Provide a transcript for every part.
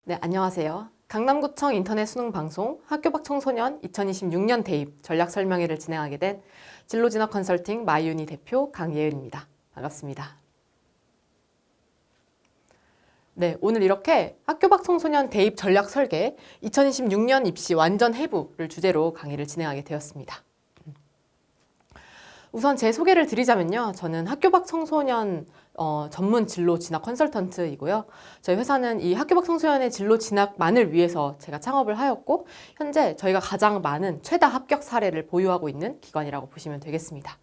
네, 안녕하세요. 강남구청 인터넷 수능 방송 학교 밖 청소년 2026년 대입 전략 설명회를 진행하게 된 진로진학 컨설팅 마이유니 대표 강예은입니다. 반갑습니다. 네, 오늘 이렇게 학교 밖 청소년 대입 전략 설계 2026년 입시 완전 해부를 주제로 강의를 진행하게 되었습니다. 우선 제 소개를 드리자면요. 저는 학교 밖 청소년 전문 진로 진학 컨설턴트이고요. 저희 회사는 이 학교 밖 청소년의 진로 진학만을 위해서 제가 창업을 하였고, 현재 저희가 가장 많은 최다 합격 사례를 보유하고 있는 기관이라고 보시면 되겠습니다.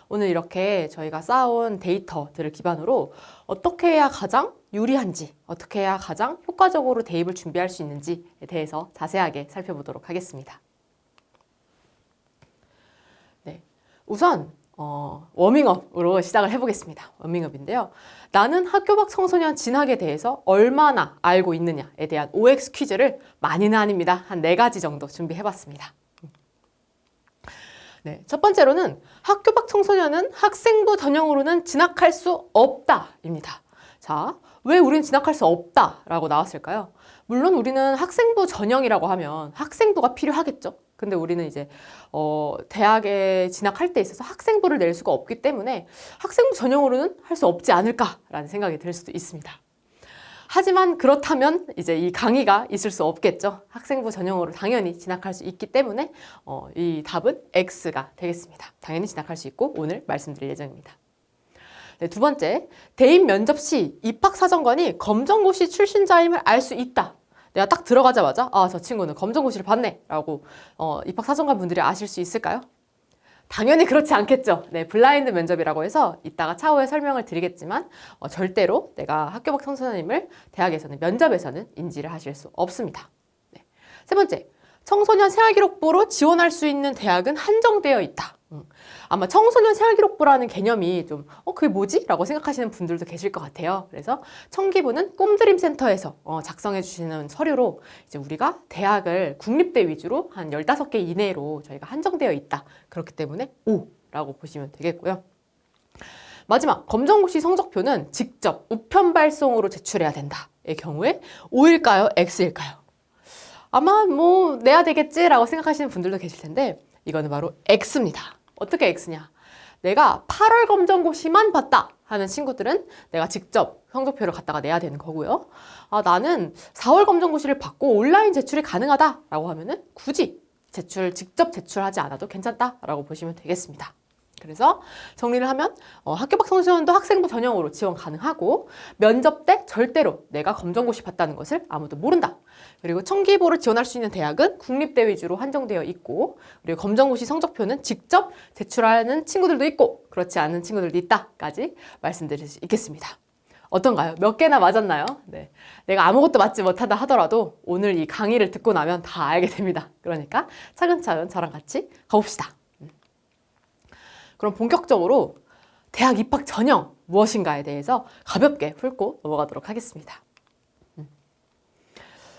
오늘 이렇게 저희가 쌓아온 데이터들을 기반으로 어떻게 해야 가장 유리한지, 어떻게 해야 가장 효과적으로 대입을 준비할 수 있는지에 대해서 자세하게 살펴보도록 하겠습니다. 네, 우선 워밍업으로 시작을 해보겠습니다. 워밍업인데요. 나는 학교 밖 청소년 진학에 대해서 얼마나 알고 있느냐에 대한 OX 퀴즈를 많이는 아닙니다. 한 4가지 정도 준비해봤습니다. 네, 첫 번째로는 학교 밖 청소년은 학생부 전형으로는 진학할 수 없다입니다. 자, 왜 우리는 진학할 수 없다라고 나왔을까요? 물론 우리는 학생부 전형이라고 하면 학생부가 필요하겠죠. 근데 우리는 이제 대학에 진학할 때 있어서 학생부를 낼 수가 없기 때문에 학생부 전형으로는 할 수 없지 않을까라는 생각이 들 수도 있습니다. 하지만 그렇다면 이제 이 강의가 있을 수 없겠죠. 학생부 전형으로 당연히 진학할 수 있기 때문에 이 답은 X가 되겠습니다. 당연히 진학할 수 있고 오늘 말씀드릴 예정입니다. 네, 두 번째, 대입 면접 시 입학사정관이 검정고시 출신자임을 알 수 있다. 내가 딱 들어가자마자 아, 저 친구는 검정고시를 봤네 라고 입학사정관 분들이 아실 수 있을까요? 당연히 그렇지 않겠죠. 네, 블라인드 면접이라고 해서 이따가 차후에 설명을 드리겠지만 절대로 내가 학교 밖 청소년임을 대학에서는 면접에서는 인지를 하실 수 없습니다. 네. 세 번째, 청소년 생활기록부로 지원할 수 있는 대학은 한정되어 있다. 아마 청소년 생활기록부라는 개념이 좀 그게 뭐지? 라고 생각하시는 분들도 계실 것 같아요. 그래서 청기부는 꿈드림센터에서 작성해 주시는 서류로 이제 우리가 대학을 국립대 위주로 한 15개 이내로 저희가 한정되어 있다. 그렇기 때문에 O라고 보시면 되겠고요. 마지막, 검정고시 성적표는 직접 우편 발송으로 제출해야 된다의 경우에 O일까요? X일까요? 아마 뭐 내야 되겠지라고 생각하시는 분들도 계실 텐데 이거는 바로 X입니다. 어떻게 X냐? 내가 8월 검정고시만 봤다 하는 친구들은 내가 직접 성적표를 갖다가 내야 되는 거고요. 아, 나는 4월 검정고시를 받고 온라인 제출이 가능하다라고 하면은 굳이 직접 제출하지 않아도 괜찮다라고 보시면 되겠습니다. 그래서 정리를 하면 학교 밖 청소년도 학생부 전형으로 지원 가능하고 면접 때 절대로 내가 검정고시 봤다는 것을 아무도 모른다. 그리고 청기부를 지원할 수 있는 대학은 국립대 위주로 한정되어 있고 그리고 검정고시 성적표는 직접 제출하는 친구들도 있고 그렇지 않은 친구들도 있다까지 말씀드릴 수 있겠습니다. 어떤가요? 몇 개나 맞았나요? 네. 내가 아무것도 맞지 못하다 하더라도 오늘 이 강의를 듣고 나면 다 알게 됩니다. 그러니까 차근차근 저랑 같이 가봅시다. 그럼 본격적으로 대학 입학 전형 무엇인가에 대해서 가볍게 훑고 넘어가도록 하겠습니다.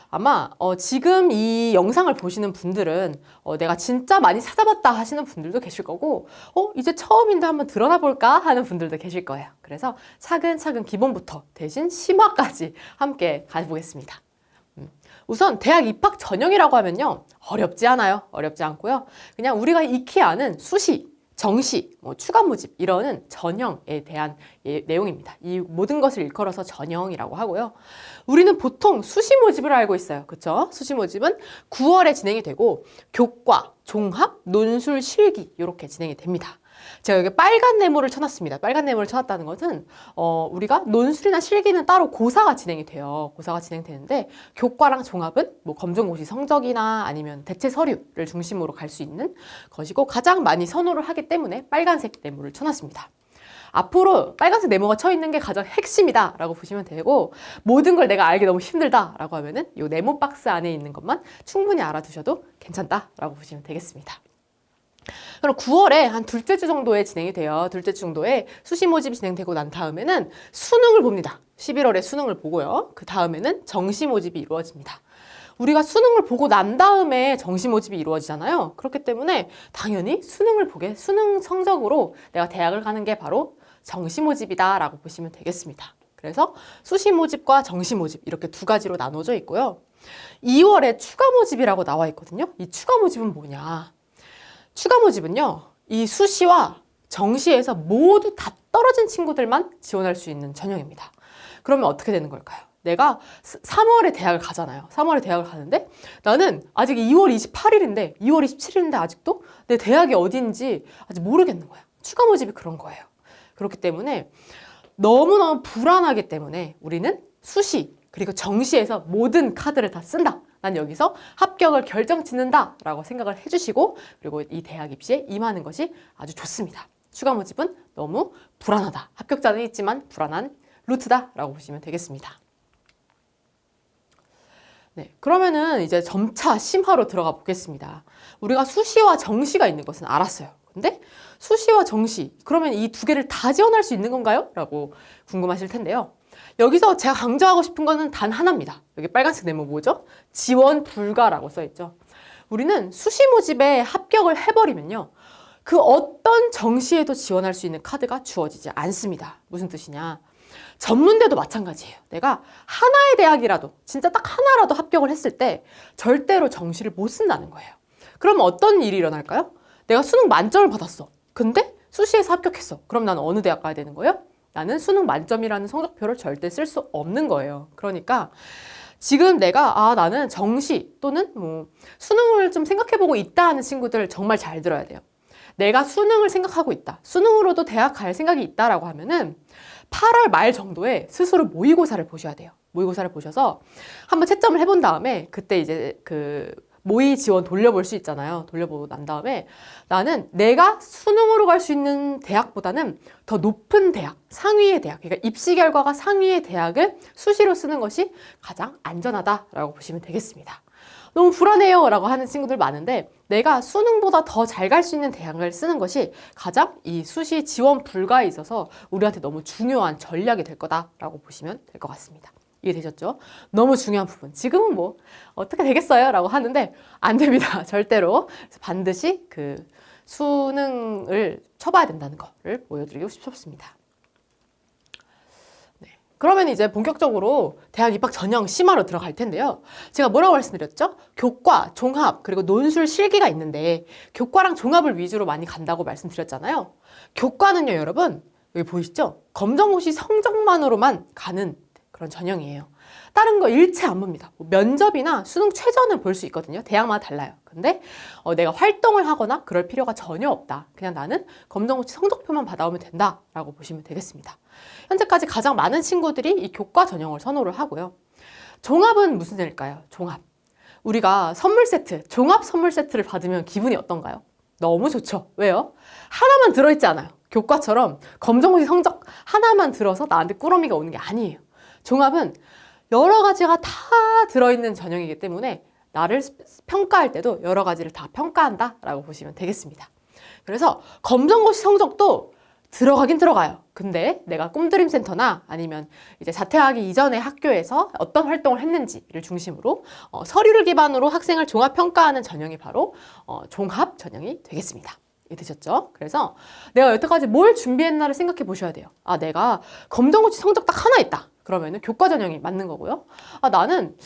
아마 지금 이 영상을 보시는 분들은 내가 진짜 많이 찾아봤다 하시는 분들도 계실 거고 이제 처음인데 한번 드러나 볼까 하는 분들도 계실 거예요. 그래서 차근차근 기본부터 대신 심화까지 함께 가보겠습니다. 우선 대학 입학 전형이라고 하면요. 어렵지 않아요. 어렵지 않고요. 그냥 우리가 익히 아는 수시, 정시, 추가 모집 이러는 전형에 대한 내용입니다. 이 모든 것을 일컬어서 전형이라고 하고요. 우리는 보통 수시 모집을 알고 있어요. 그렇죠? 수시 모집은 9월에 진행이 되고 교과, 종합, 논술, 실기 이렇게 진행이 됩니다. 제가 여기 빨간 네모를 쳐놨습니다. 빨간 네모를 쳐놨다는 것은 우리가 논술이나 실기는 따로 고사가 진행이 돼요. 고사가 진행되는데 교과랑 종합은 뭐 검정고시 성적이나 아니면 대체 서류를 중심으로 갈 수 있는 것이고 가장 많이 선호를 하기 때문에 빨간색 네모를 쳐놨습니다. 앞으로 빨간색 네모가 쳐 있는 게 가장 핵심이다 라고 보시면 되고 모든 걸 내가 알기 너무 힘들다 라고 하면은 이 네모 박스 안에 있는 것만 충분히 알아두셔도 괜찮다 라고 보시면 되겠습니다. 그럼 9월에 한 둘째 주 정도에 진행이 돼요. 둘째 주 정도에 수시 모집이 진행되고 난 다음에는 수능을 봅니다. 11월에 수능을 보고요. 그 다음에는 정시 모집이 이루어집니다. 우리가 수능을 보고 난 다음에 정시 모집이 이루어지잖아요. 그렇기 때문에 당연히 수능을 보게, 수능 성적으로 내가 대학을 가는 게 바로 정시 모집이다 라고 보시면 되겠습니다. 그래서 수시 모집과 정시 모집 이렇게 두 가지로 나눠져 있고요. 2월에 추가 모집이라고 나와 있거든요. 이 추가 모집은 뭐냐? 추가 모집은요, 이 수시와 정시에서 모두 다 떨어진 친구들만 지원할 수 있는 전형입니다. 그러면 어떻게 되는 걸까요? 내가 3월에 대학을 가잖아요. 3월에 대학을 가는데 나는 아직 2월 28일인데 2월 27일인데 아직도 내 대학이 어딘지 아직 모르겠는 거야. 추가 모집이 그런 거예요. 그렇기 때문에 너무너무 불안하기 때문에 우리는 수시 그리고 정시에서 모든 카드를 다 쓴다. 난 여기서 합격을 결정 짓는다 라고 생각을 해주시고 그리고 이 대학 입시에 임하는 것이 아주 좋습니다. 추가 모집은 너무 불안하다. 합격자는 있지만 불안한 루트다 라고 보시면 되겠습니다. 네, 그러면은 이제 점차 심화로 들어가 보겠습니다. 우리가 수시와 정시가 있는 것은 알았어요. 근데 수시와 정시, 그러면 이 두 개를 다 지원할 수 있는 건가요? 라고 궁금하실 텐데요. 여기서 제가 강조하고 싶은 거는 단 하나입니다. 여기 빨간색 네모 뭐죠? 지원 불가라고 써있죠. 우리는 수시 모집에 합격을 해버리면요. 그 어떤 정시에도 지원할 수 있는 카드가 주어지지 않습니다. 무슨 뜻이냐? 전문대도 마찬가지예요. 내가 하나의 대학이라도 진짜 딱 하나라도 합격을 했을 때 절대로 정시를 못 쓴다는 거예요. 그러면 어떤 일이 일어날까요? 내가 수능 만점을 받았어. 근데 수시에서 합격했어. 그럼 나는 어느 대학 가야 되는 거예요? 나는 수능 만점이라는 성적표를 절대 쓸 수 없는 거예요. 그러니까 지금 내가 나는 정시 또는 뭐 수능을 좀 생각해보고 있다 하는 친구들 정말 잘 들어야 돼요. 내가 수능을 생각하고 있다. 수능으로도 대학 갈 생각이 있다라고 하면은 8월 말 정도에 스스로 모의고사를 보셔야 돼요. 모의고사를 보셔서 한번 채점을 해본 다음에 그때 이제 그 모의 지원 돌려볼 수 있잖아요. 돌려보고 난 다음에 나는 내가 수능으로 갈 수 있는 대학보다는 더 높은 대학, 상위의 대학, 그러니까 입시 결과가 상위의 대학을 수시로 쓰는 것이 가장 안전하다라고 보시면 되겠습니다. 너무 불안해요 라고 하는 친구들 많은데 내가 수능보다 더 잘 갈 수 있는 대학을 쓰는 것이 가장 이 수시 지원 불가에 있어서 우리한테 너무 중요한 전략이 될 거다라고 보시면 될 것 같습니다. 이해되셨죠? 너무 중요한 부분. 지금은 뭐 어떻게 되겠어요? 라고 하는데 안 됩니다. 절대로. 반드시 그 수능을 쳐봐야 된다는 거를 보여드리고 싶습니다. 네. 그러면 이제 본격적으로 대학 입학 전형 심화로 들어갈 텐데요. 제가 뭐라고 말씀드렸죠? 교과, 종합, 그리고 논술 실기가 있는데 교과랑 종합을 위주로 많이 간다고 말씀드렸잖아요. 교과는요, 여러분, 여기 보이시죠? 검정고시 성적만으로만 가는 그런 전형이에요. 다른 거 일체 안 봅니다. 뭐 면접이나 수능 최저는 볼 수 있거든요. 대학마다 달라요. 근데 내가 활동을 하거나 그럴 필요가 전혀 없다. 그냥 나는 검정고시 성적표만 받아오면 된다라고 보시면 되겠습니다. 현재까지 가장 많은 친구들이 이 교과 전형을 선호를 하고요. 종합은 무슨 일일까요? 종합. 우리가 선물 세트, 종합 선물 세트를 받으면 기분이 어떤가요? 너무 좋죠. 왜요? 하나만 들어있지 않아요. 교과처럼 검정고시 성적 하나만 들어서 나한테 꾸러미가 오는 게 아니에요. 종합은 여러 가지가 다 들어있는 전형이기 때문에 나를 평가할 때도 여러 가지를 다 평가한다라고 보시면 되겠습니다. 그래서 검정고시 성적도 들어가긴 들어가요. 근데 내가 꿈드림 센터나 아니면 이제 자퇴하기 이전에 학교에서 어떤 활동을 했는지를 중심으로 서류를 기반으로 학생을 종합 평가하는 전형이 바로 종합 전형이 되겠습니다. 되셨죠? 그래서 내가 여태까지 뭘 준비했나를 생각해 보셔야 돼요. 내가 검정고시 성적 딱 하나 있다. 그러면은 교과 전형이 맞는 거고요. 나는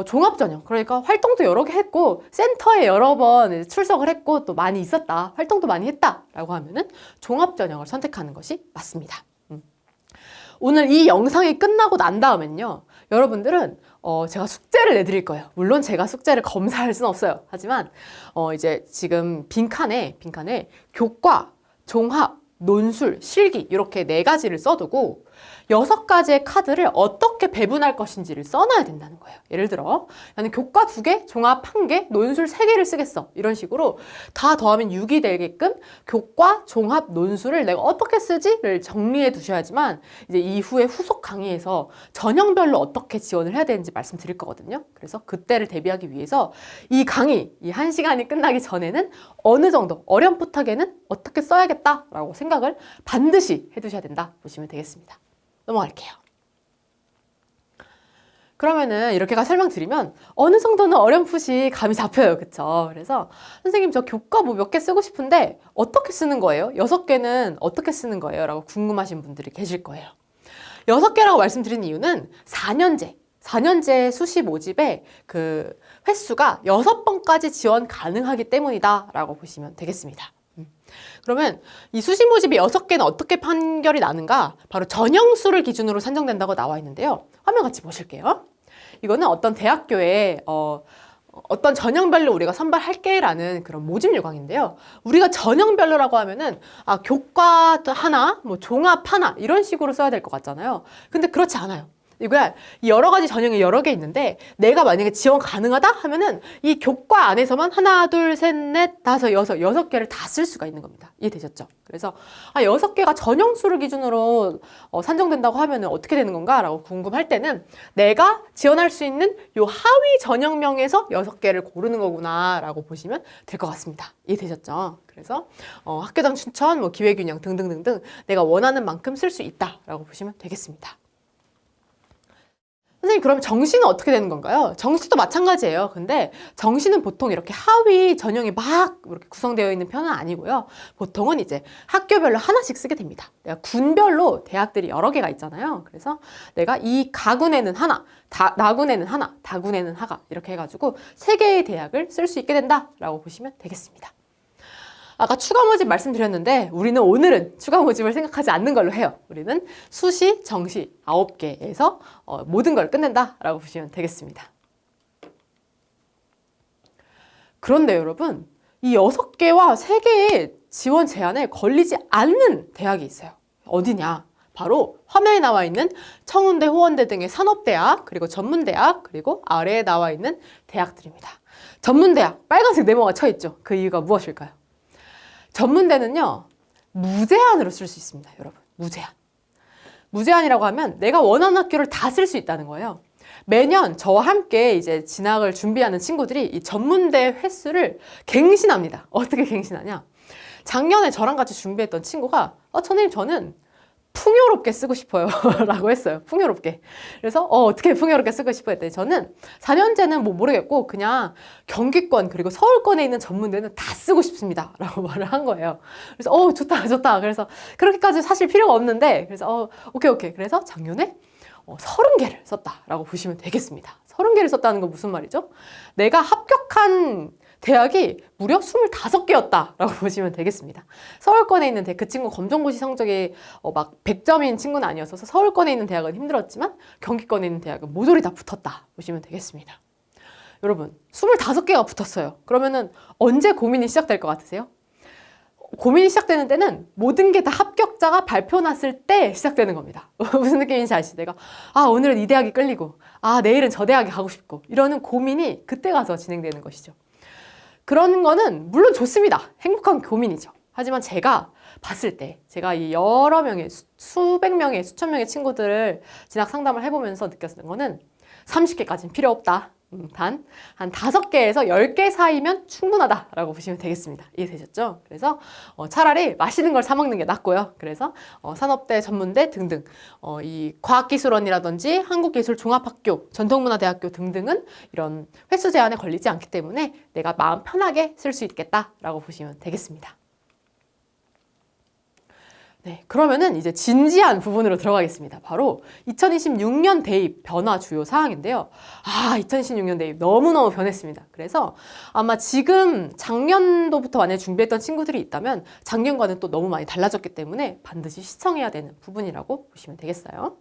종합 전형, 그러니까 활동도 여러 개 했고 센터에 여러 번 출석을 했고 또 많이 있었다, 활동도 많이 했다라고 하면은 종합 전형을 선택하는 것이 맞습니다. 오늘 이 영상이 끝나고 난 다음엔요, 여러분들은 제가 숙제를 내드릴 거예요. 물론 제가 숙제를 검사할 수는 없어요. 하지만 이제 지금 빈칸에 교과, 종합, 논술, 실기 이렇게 4가지를 써두고 6가지의 카드를 어떻게 배분할 것인지를 써놔야 된다는 거예요. 예를 들어 나는 교과 2개, 종합 1개, 논술 3개를 쓰겠어. 이런 식으로 다 더하면 6이 되게끔 교과, 종합, 논술을 내가 어떻게 쓰지를 정리해 두셔야지만 이제 이후에 후속 강의에서 전형별로 어떻게 지원을 해야 되는지 말씀드릴 거거든요. 그래서 그때를 대비하기 위해서 이 강의, 이 1시간이 끝나기 전에는 어느 정도 어렴풋하게는 어떻게 써야겠다라고 생각을 반드시 해두셔야 된다 보시면 되겠습니다. 넘어갈게요. 그러면은 이렇게가 설명드리면 어느 정도는 어렴풋이 감이 잡혀요. 그쵸? 그래서 선생님 저 교과 뭐 몇 개 쓰고 싶은데 어떻게 쓰는 거예요? 6개는 어떻게 쓰는 거예요? 라고 궁금하신 분들이 계실 거예요. 6개라고 말씀드린 이유는 4년제 수시 모집에 그 횟수가 6번까지 지원 가능하기 때문이다 라고 보시면 되겠습니다. 그러면 이 수시 모집이 6개는 어떻게 판결이 나는가? 바로 전형수를 기준으로 산정된다고 나와 있는데요. 화면 같이 보실게요. 이거는 어떤 대학교에 어떤 전형별로 우리가 선발할게 라는 그런 모집 요강인데요. 우리가 전형별로라고 하면은 교과 하나, 뭐 종합 하나 이런 식으로 써야 될 것 같잖아요. 근데 그렇지 않아요. 이거야 여러 가지 전형이 여러 개 있는데 내가 만약에 지원 가능하다 하면은 이 교과 안에서만 하나, 둘, 셋, 넷, 다섯, 여섯 개를 다 쓸 수가 있는 겁니다. 이해되셨죠? 그래서 6개가 전형수를 기준으로 산정된다고 하면은 어떻게 되는 건가? 라고 궁금할 때는 내가 지원할 수 있는 요 하위 전형명에서 6개를 고르는 거구나 라고 보시면 될 것 같습니다. 이해되셨죠? 그래서 학교장 추천, 뭐 기회균형 등등등등 내가 원하는 만큼 쓸 수 있다 라고 보시면 되겠습니다. 선생님 그럼 정시는 어떻게 되는 건가요? 정시도 마찬가지예요. 근데 정시는 보통 이렇게 하위 전형이 막 이렇게 구성되어 있는 편은 아니고요. 보통은 이제 학교별로 하나씩 쓰게 됩니다. 내가 군별로 대학들이 여러 개가 있잖아요. 그래서 내가 이 가군에는 하나, 나군에는 하나, 다군에는 하나 이렇게 해가지고 3개의 대학을 쓸 수 있게 된다라고 보시면 되겠습니다. 아까 추가 모집 말씀드렸는데 우리는 오늘은 추가 모집을 생각하지 않는 걸로 해요. 우리는 수시, 정시 9개에서 모든 걸 끝낸다라고 보시면 되겠습니다. 그런데 여러분 이 6개와 3개의 지원 제한에 걸리지 않는 대학이 있어요. 어디냐? 바로 화면에 나와 있는 청운대, 호원대 등의 산업대학, 그리고 전문대학, 그리고 아래에 나와 있는 대학들입니다. 전문대학, 빨간색 네모가 쳐 있죠. 그 이유가 무엇일까요? 전문대는요, 무제한으로 쓸 수 있습니다, 여러분. 무제한. 무제한이라고 하면 내가 원하는 학교를 다 쓸 수 있다는 거예요. 매년 저와 함께 이제 진학을 준비하는 친구들이 이 전문대 횟수를 갱신합니다. 어떻게 갱신하냐? 작년에 저랑 같이 준비했던 친구가 선생님 저는 풍요롭게 쓰고 싶어요 라고 했어요. 풍요롭게. 그래서 어떻게 풍요롭게 쓰고 싶어 했더니 저는 4년제는 뭐 모르겠고 그냥 경기권 그리고 서울권에 있는 전문대는 다 쓰고 싶습니다 라고 말을 한 거예요. 그래서 좋다. 그래서 그렇게까지 사실 필요가 없는데 그래서 오케이. 그래서 작년에 30개를 썼다라고 보시면 되겠습니다. 30개를 썼다는 건 무슨 말이죠? 내가 합격한 대학이 무려 25개였다라고 보시면 되겠습니다. 서울권에 있는 그 친구 검정고시 성적이 막 100점인 친구는 아니었어서 서울권에 있는 대학은 힘들었지만 경기권에 있는 대학은 모조리 다 붙었다 보시면 되겠습니다. 여러분 25개가 붙었어요. 그러면은 언제 고민이 시작될 것 같으세요? 고민이 시작되는 때는 모든 게 다 합격자가 발표 났을 때 시작되는 겁니다. 무슨 느낌인지 아시죠? 내가 오늘은 이 대학이 끌리고 내일은 저 대학에 가고 싶고 이러는 고민이 그때 가서 진행되는 것이죠. 그런 거는 물론 좋습니다. 행복한 고민이죠. 하지만 제가 봤을 때 제가 이 여러 명의 수백 명의 수천 명의 친구들을 진학 상담을 해보면서 느꼈던 거는 30개까지는 필요 없다. 단 한 5개에서 10개 사이면 충분하다라고 보시면 되겠습니다. 이해되셨죠? 그래서 차라리 맛있는 걸 사 먹는 게 낫고요. 그래서 산업대, 전문대 등등 이 과학기술원이라든지 한국기술종합학교, 전통문화대학교 등등은 이런 횟수 제한에 걸리지 않기 때문에 내가 마음 편하게 쓸 수 있겠다라고 보시면 되겠습니다. 네, 그러면은 이제 진지한 부분으로 들어가겠습니다. 바로 2026년 대입 변화 주요 사항인데요. 2026년 대입 너무너무 변했습니다. 그래서 아마 지금 작년도부터 만약에 준비했던 친구들이 있다면 작년과는 또 너무 많이 달라졌기 때문에 반드시 시청해야 되는 부분이라고 보시면 되겠어요.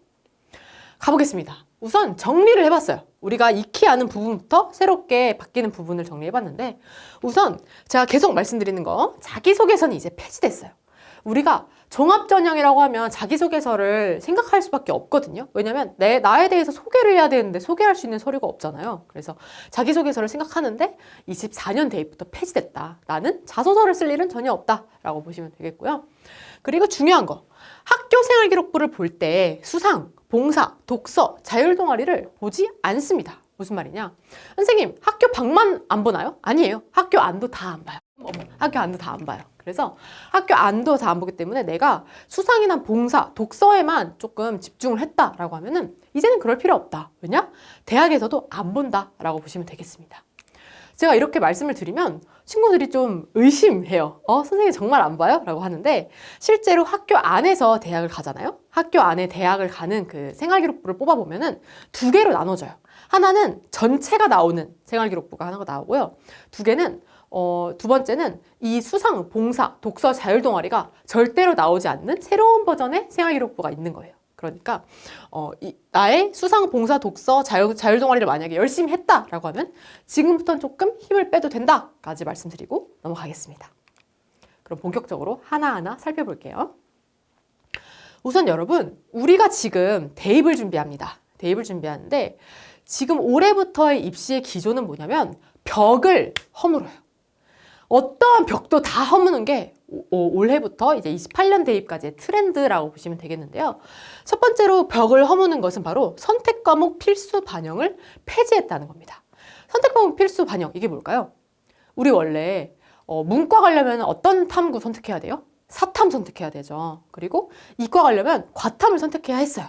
가보겠습니다. 우선 정리를 해봤어요. 우리가 익히 아는 부분부터 새롭게 바뀌는 부분을 정리해봤는데 우선 제가 계속 말씀드리는 거 자기소개서는 이제 폐지됐어요. 우리가 종합전형이라고 하면 자기소개서를 생각할 수밖에 없거든요. 왜냐면 나에 대해서 소개를 해야 되는데 소개할 수 있는 서류가 없잖아요. 그래서 자기소개서를 생각하는데 24년 대입부터 폐지됐다. 나는 자소서를 쓸 일은 전혀 없다. 라고 보시면 되겠고요. 그리고 중요한 거. 학교생활기록부를 볼 때 수상, 봉사, 독서, 자율동아리를 보지 않습니다. 무슨 말이냐? 선생님, 학교 방만 안 보나요? 아니에요. 학교 안도 다 안 봐요. 학교 안도 다 안 봐요. 그래서 학교 안도 다 안 보기 때문에 내가 수상이나 봉사, 독서에만 조금 집중을 했다라고 하면은 이제는 그럴 필요 없다. 왜냐? 대학에서도 안 본다라고 보시면 되겠습니다. 제가 이렇게 말씀을 드리면 친구들이 좀 의심해요. 선생님 정말 안 봐요? 라고 하는데 실제로 학교 안에서 대학을 가잖아요. 학교 안에 대학을 가는 그 생활기록부를 뽑아보면은 두 개로 나눠져요. 하나는 전체가 나오는 생활기록부가 하나가 나오고요. 두 번째는 이 수상, 봉사, 독서, 자율동아리가 절대로 나오지 않는 새로운 버전의 생활기록부가 있는 거예요. 그러니까 나의 수상, 봉사, 독서, 자율동아리를 만약에 열심히 했다라고 하면 지금부터는 조금 힘을 빼도 된다까지 말씀드리고 넘어가겠습니다. 그럼 본격적으로 하나하나 살펴볼게요. 우선 여러분, 우리가 지금 대입을 준비합니다. 대입을 준비하는데 지금 올해부터의 입시의 기조는 뭐냐면 벽을 허물어요. 어떠한 벽도 다 허무는 게 올해부터 이제 28년 대입까지의 트렌드라고 보시면 되겠는데요. 첫 번째로 벽을 허무는 것은 바로 선택 과목 필수 반영을 폐지했다는 겁니다. 선택 과목 필수 반영, 이게 뭘까요? 우리 원래 문과 가려면 어떤 탐구 선택해야 돼요? 사탐 선택해야 되죠. 그리고 이과 가려면 과탐을 선택해야 했어요.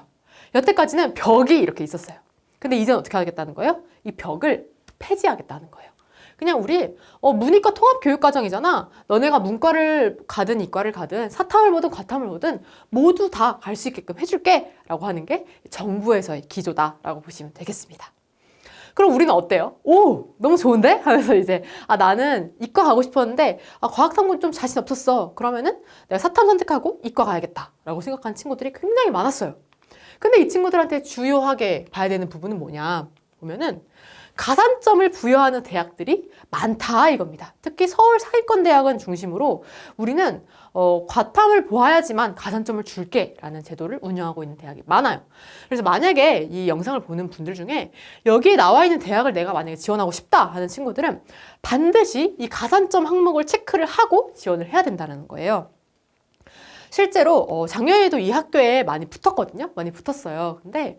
여태까지는 벽이 이렇게 있었어요. 근데 이제는 어떻게 하겠다는 거예요? 이 벽을 폐지하겠다는 거예요. 그냥 우리 문이과 통합교육과정이잖아. 너네가 문과를 가든 이과를 가든 사탐을 보든 과탐을 보든 모두 다 갈 수 있게끔 해줄게 라고 하는 게 정부에서의 기조다라고 보시면 되겠습니다. 그럼 우리는 어때요? 오, 너무 좋은데? 하면서 이제 나는 이과 가고 싶었는데 과학탐구는 좀 자신 없었어. 그러면은 내가 사탐 선택하고 이과 가야겠다 라고 생각하는 친구들이 굉장히 많았어요. 근데 이 친구들한테 주요하게 봐야 되는 부분은 뭐냐 보면은 가산점을 부여하는 대학들이 많다 이겁니다. 특히 서울 상위권대학은 중심으로 우리는 과탐을 보아야지만 가산점을 줄게 라는 제도를 운영하고 있는 대학이 많아요. 그래서 만약에 이 영상을 보는 분들 중에 여기에 나와 있는 대학을 내가 만약에 지원하고 싶다 하는 친구들은 반드시 이 가산점 항목을 체크를 하고 지원을 해야 된다는 거예요. 실제로 작년에도 이 학교에 많이 붙었거든요. 많이 붙었어요. 근데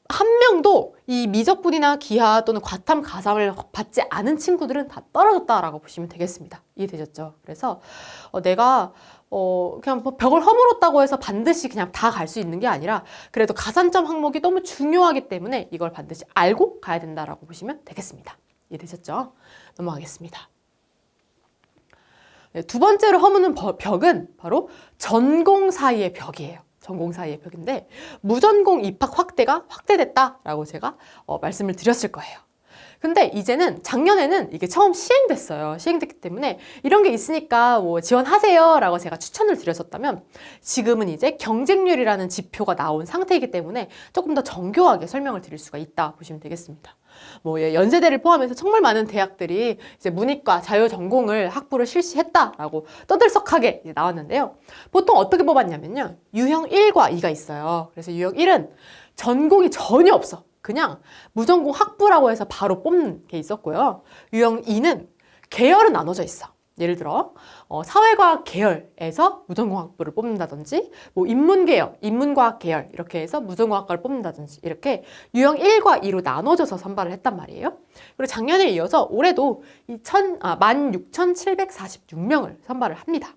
한 명도 이 미적분이나 기하 또는 과탐 가상을 받지 않은 친구들은 다 떨어졌다라고 보시면 되겠습니다. 이해되셨죠? 그래서 내가 그냥 벽을 허물었다고 해서 반드시 그냥 다 갈 수 있는 게 아니라 그래도 가산점 항목이 너무 중요하기 때문에 이걸 반드시 알고 가야 된다라고 보시면 되겠습니다. 이해되셨죠? 넘어가겠습니다. 네, 두 번째로 허무는 벽은 바로 전공 사이의 벽이에요. 전공 사이의 벽인데 무전공 입학 확대됐다라고 제가 말씀을 드렸을 거예요. 근데 이제는 작년에는 이게 처음 시행됐어요. 시행됐기 때문에 이런 게 있으니까 뭐 지원하세요 라고 제가 추천을 드렸었다면 지금은 이제 경쟁률이라는 지표가 나온 상태이기 때문에 조금 더 정교하게 설명을 드릴 수가 있다 보시면 되겠습니다. 연세대를 포함해서 정말 많은 대학들이 이제 문이과 자유전공을 학부를 실시했다라고 떠들썩하게 이제 나왔는데요. 보통 어떻게 뽑았냐면요. 유형 1과 2가 있어요. 그래서 유형 1은 전공이 전혀 없어. 그냥 무전공 학부라고 해서 바로 뽑는 게 있었고요. 유형 2는 계열은 나눠져 있어. 예를 들어 사회과학 계열에서 무전공학부를 뽑는다든지 인문계열, 인문과학 계열 이렇게 해서 무전공학과를 뽑는다든지 이렇게 유형 1과 2로 나눠져서 선발을 했단 말이에요. 그리고 작년에 이어서 올해도 16,746명을 선발을 합니다.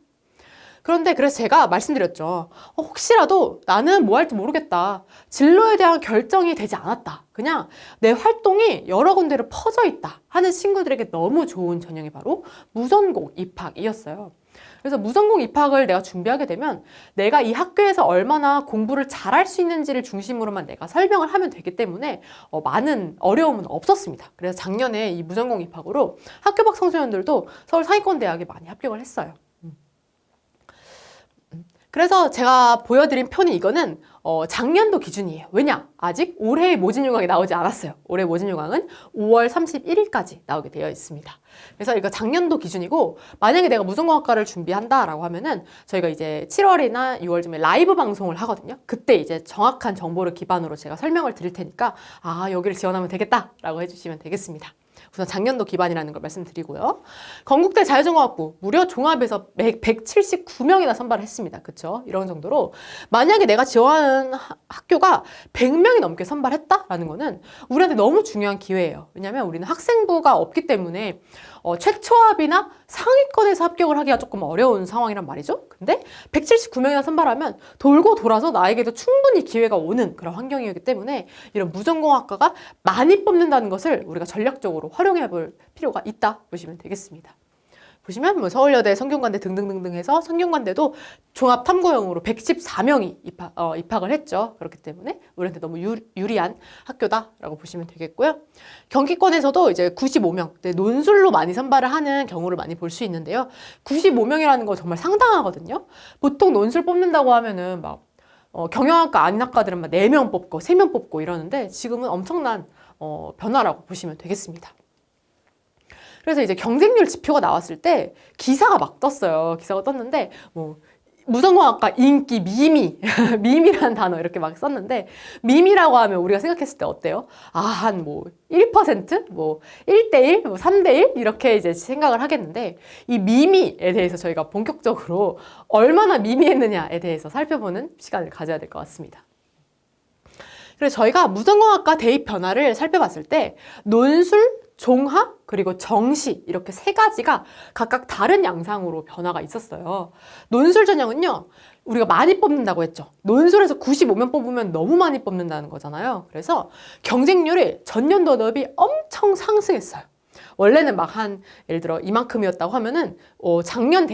그런데 그래서 제가 말씀드렸죠. 혹시라도 나는 뭐 할지 모르겠다. 진로에 대한 결정이 되지 않았다. 그냥 내 활동이 여러 군데로 퍼져 있다 하는 친구들에게 너무 좋은 전형이 바로 무전공 입학이었어요. 그래서 무전공 입학을 내가 준비하게 되면 내가 이 학교에서 얼마나 공부를 잘할 수 있는지를 중심으로만 내가 설명을 하면 되기 때문에 많은 어려움은 없었습니다. 그래서 작년에 이 무전공 입학으로 학교 밖 청소년들도 서울 상위권 대학에 많이 합격을 했어요. 그래서 제가 보여드린 표는 이거는 작년도 기준이에요. 왜냐? 아직 올해의 모집 요강이 나오지 않았어요. 올해 모집 요강은 5월 31일까지 나오게 되어 있습니다. 그래서 이거 작년도 기준이고, 만약에 내가 무전공학과를 준비한다라고 하면은 저희가 이제 7월이나 6월쯤에 라이브 방송을 하거든요. 그때 이제 정확한 정보를 기반으로 제가 설명을 드릴 테니까 여기를 지원하면 되겠다라고 해주시면 되겠습니다. 우선 작년도 기반이라는 걸 말씀드리고요. 건국대 자유전공학부 무려 종합에서 179명이나 선발을 했습니다. 그쵸? 이런 정도로 만약에 내가 지원하는 학교가 100명이 넘게 선발했다라는 거는 우리한테 너무 중요한 기회예요. 왜냐하면 우리는 학생부가 없기 때문에 최초합이나 상위권에서 합격을 하기가 조금 어려운 상황이란 말이죠. 근데 179명이나 선발하면 돌고 돌아서 나에게도 충분히 기회가 오는 그런 환경이기 때문에 이런 무전공학과가 많이 뽑는다는 것을 우리가 전략적으로 활용해 볼 필요가 있다 보시면 되겠습니다. 보시면 뭐 서울여대, 성균관대 등등등등 해서 성균관대도 종합탐구형으로 114명이 입학을 했죠. 그렇기 때문에 우리한테 너무 유리한 학교다라고 보시면 되겠고요. 경기권에서도 이제 95명, 논술로 많이 선발을 하는 경우를 많이 볼 수 있는데요. 95명이라는 거 정말 상당하거든요. 보통 논술 뽑는다고 하면은 막 경영학과 아닌 학과들은 막 4명 뽑고 3명 뽑고 이러는데 지금은 엄청난 변화라고 보시면 되겠습니다. 그래서 이제 경쟁률 지표가 나왔을 때 기사가 막 떴어요. 기사가 떴는데 뭐 무전공학과 인기 미미, 미미라는 단어 이렇게 막 썼는데 미미라고 하면 우리가 생각했을 때 어때요? 한 뭐 1%? 뭐 1대1? 뭐 3대1? 이렇게 이제 생각을 하겠는데 이 미미에 대해서 저희가 본격적으로 얼마나 미미했느냐에 대해서 살펴보는 시간을 가져야 될 것 같습니다. 그래서 저희가 무전공학과 대입 변화를 살펴봤을 때 논술, 종합, 그리고 정시 이렇게 3가지가 각각 다른 양상으로 변화가 있었어요. 논술 전형은요, 우리가 많이 뽑는다고 했죠. 논술에서 95명 뽑으면 너무 많이 뽑는다는 거잖아요. 그래서 경쟁률이 전년도 대비 엄청 상승했어요. 원래는 막 예를 들어 이만큼이었다고 하면은 작년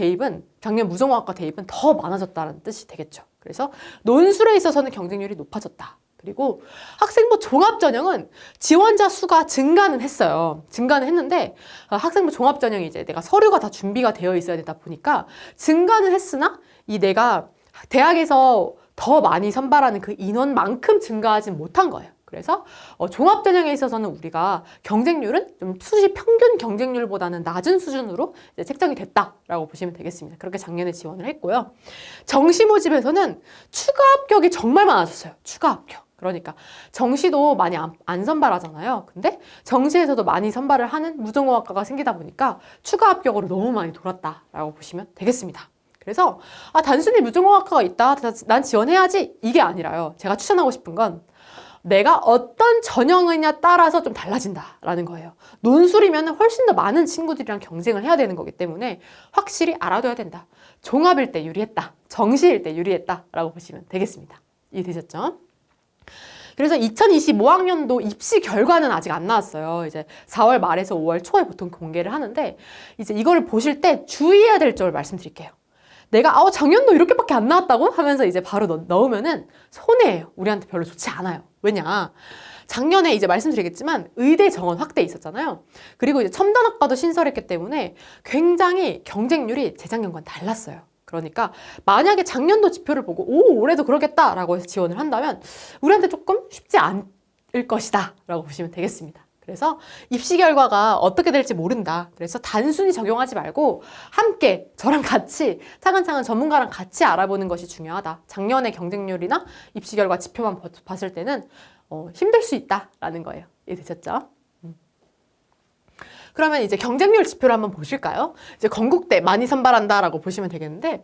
무전공학과 대입은 더 많아졌다는 뜻이 되겠죠. 그래서 논술에 있어서는 경쟁률이 높아졌다. 그리고 학생부 종합전형은 지원자 수가 증가는 했어요. 증가는 했는데 학생부 종합전형이 이제 내가 서류가 다 준비가 되어 있어야 되다 보니까 증가는 했으나 내가 대학에서 더 많이 선발하는 그 인원만큼 증가하지 못한 거예요. 그래서 종합전형에 있어서는 우리가 경쟁률은 좀 수시 평균 경쟁률보다는 낮은 수준으로 이제 책정이 됐다라고 보시면 되겠습니다. 그렇게 작년에 지원을 했고요. 정시 모집에서는 추가 합격이 정말 많아졌어요. 추가 합격. 그러니까 정시도 많이 안 선발하잖아요. 근데 정시에서도 많이 선발을 하는 무전공학과가 생기다 보니까 추가 합격으로 너무 많이 돌았다라고 보시면 되겠습니다. 그래서 단순히 무전공학과가 있다, 난 지원해야지 이게 아니라요. 제가 추천하고 싶은 건 내가 어떤 전형이냐 따라서 좀 달라진다라는 거예요. 논술이면 훨씬 더 많은 친구들이랑 경쟁을 해야 되는 거기 때문에 확실히 알아둬야 된다. 종합일 때 유리했다. 정시일 때 유리했다라고 보시면 되겠습니다. 이해되셨죠? 그래서 2025학년도 입시 결과는 아직 안 나왔어요. 이제 4월 말에서 5월 초에 보통 공개를 하는데 이제 이거를 보실 때 주의해야 될 점을 말씀드릴게요. 내가 작년도 이렇게밖에 안 나왔다고 하면서 이제 바로 넣으면은 손해예요. 우리한테 별로 좋지 않아요. 왜냐? 작년에 이제 말씀드리겠지만 의대 정원 확대 있었잖아요. 그리고 이제 첨단학과도 신설했기 때문에 굉장히 경쟁률이 재작년과는 달랐어요. 그러니까 만약에 작년도 지표를 보고 올해도 그러겠다라고 해서 지원을 한다면 우리한테 조금 쉽지 않을 것이다 라고 보시면 되겠습니다. 그래서 입시 결과가 어떻게 될지 모른다. 그래서 단순히 적용하지 말고 함께 저랑 같이 차근차근 전문가랑 같이 알아보는 것이 중요하다. 작년의 경쟁률이나 입시 결과 지표만 봤을 때는 힘들 수 있다라는 거예요. 이해되셨죠? 그러면 이제 경쟁률 지표를 한번 보실까요? 이제 건국대 많이 선발한다라고 보시면 되겠는데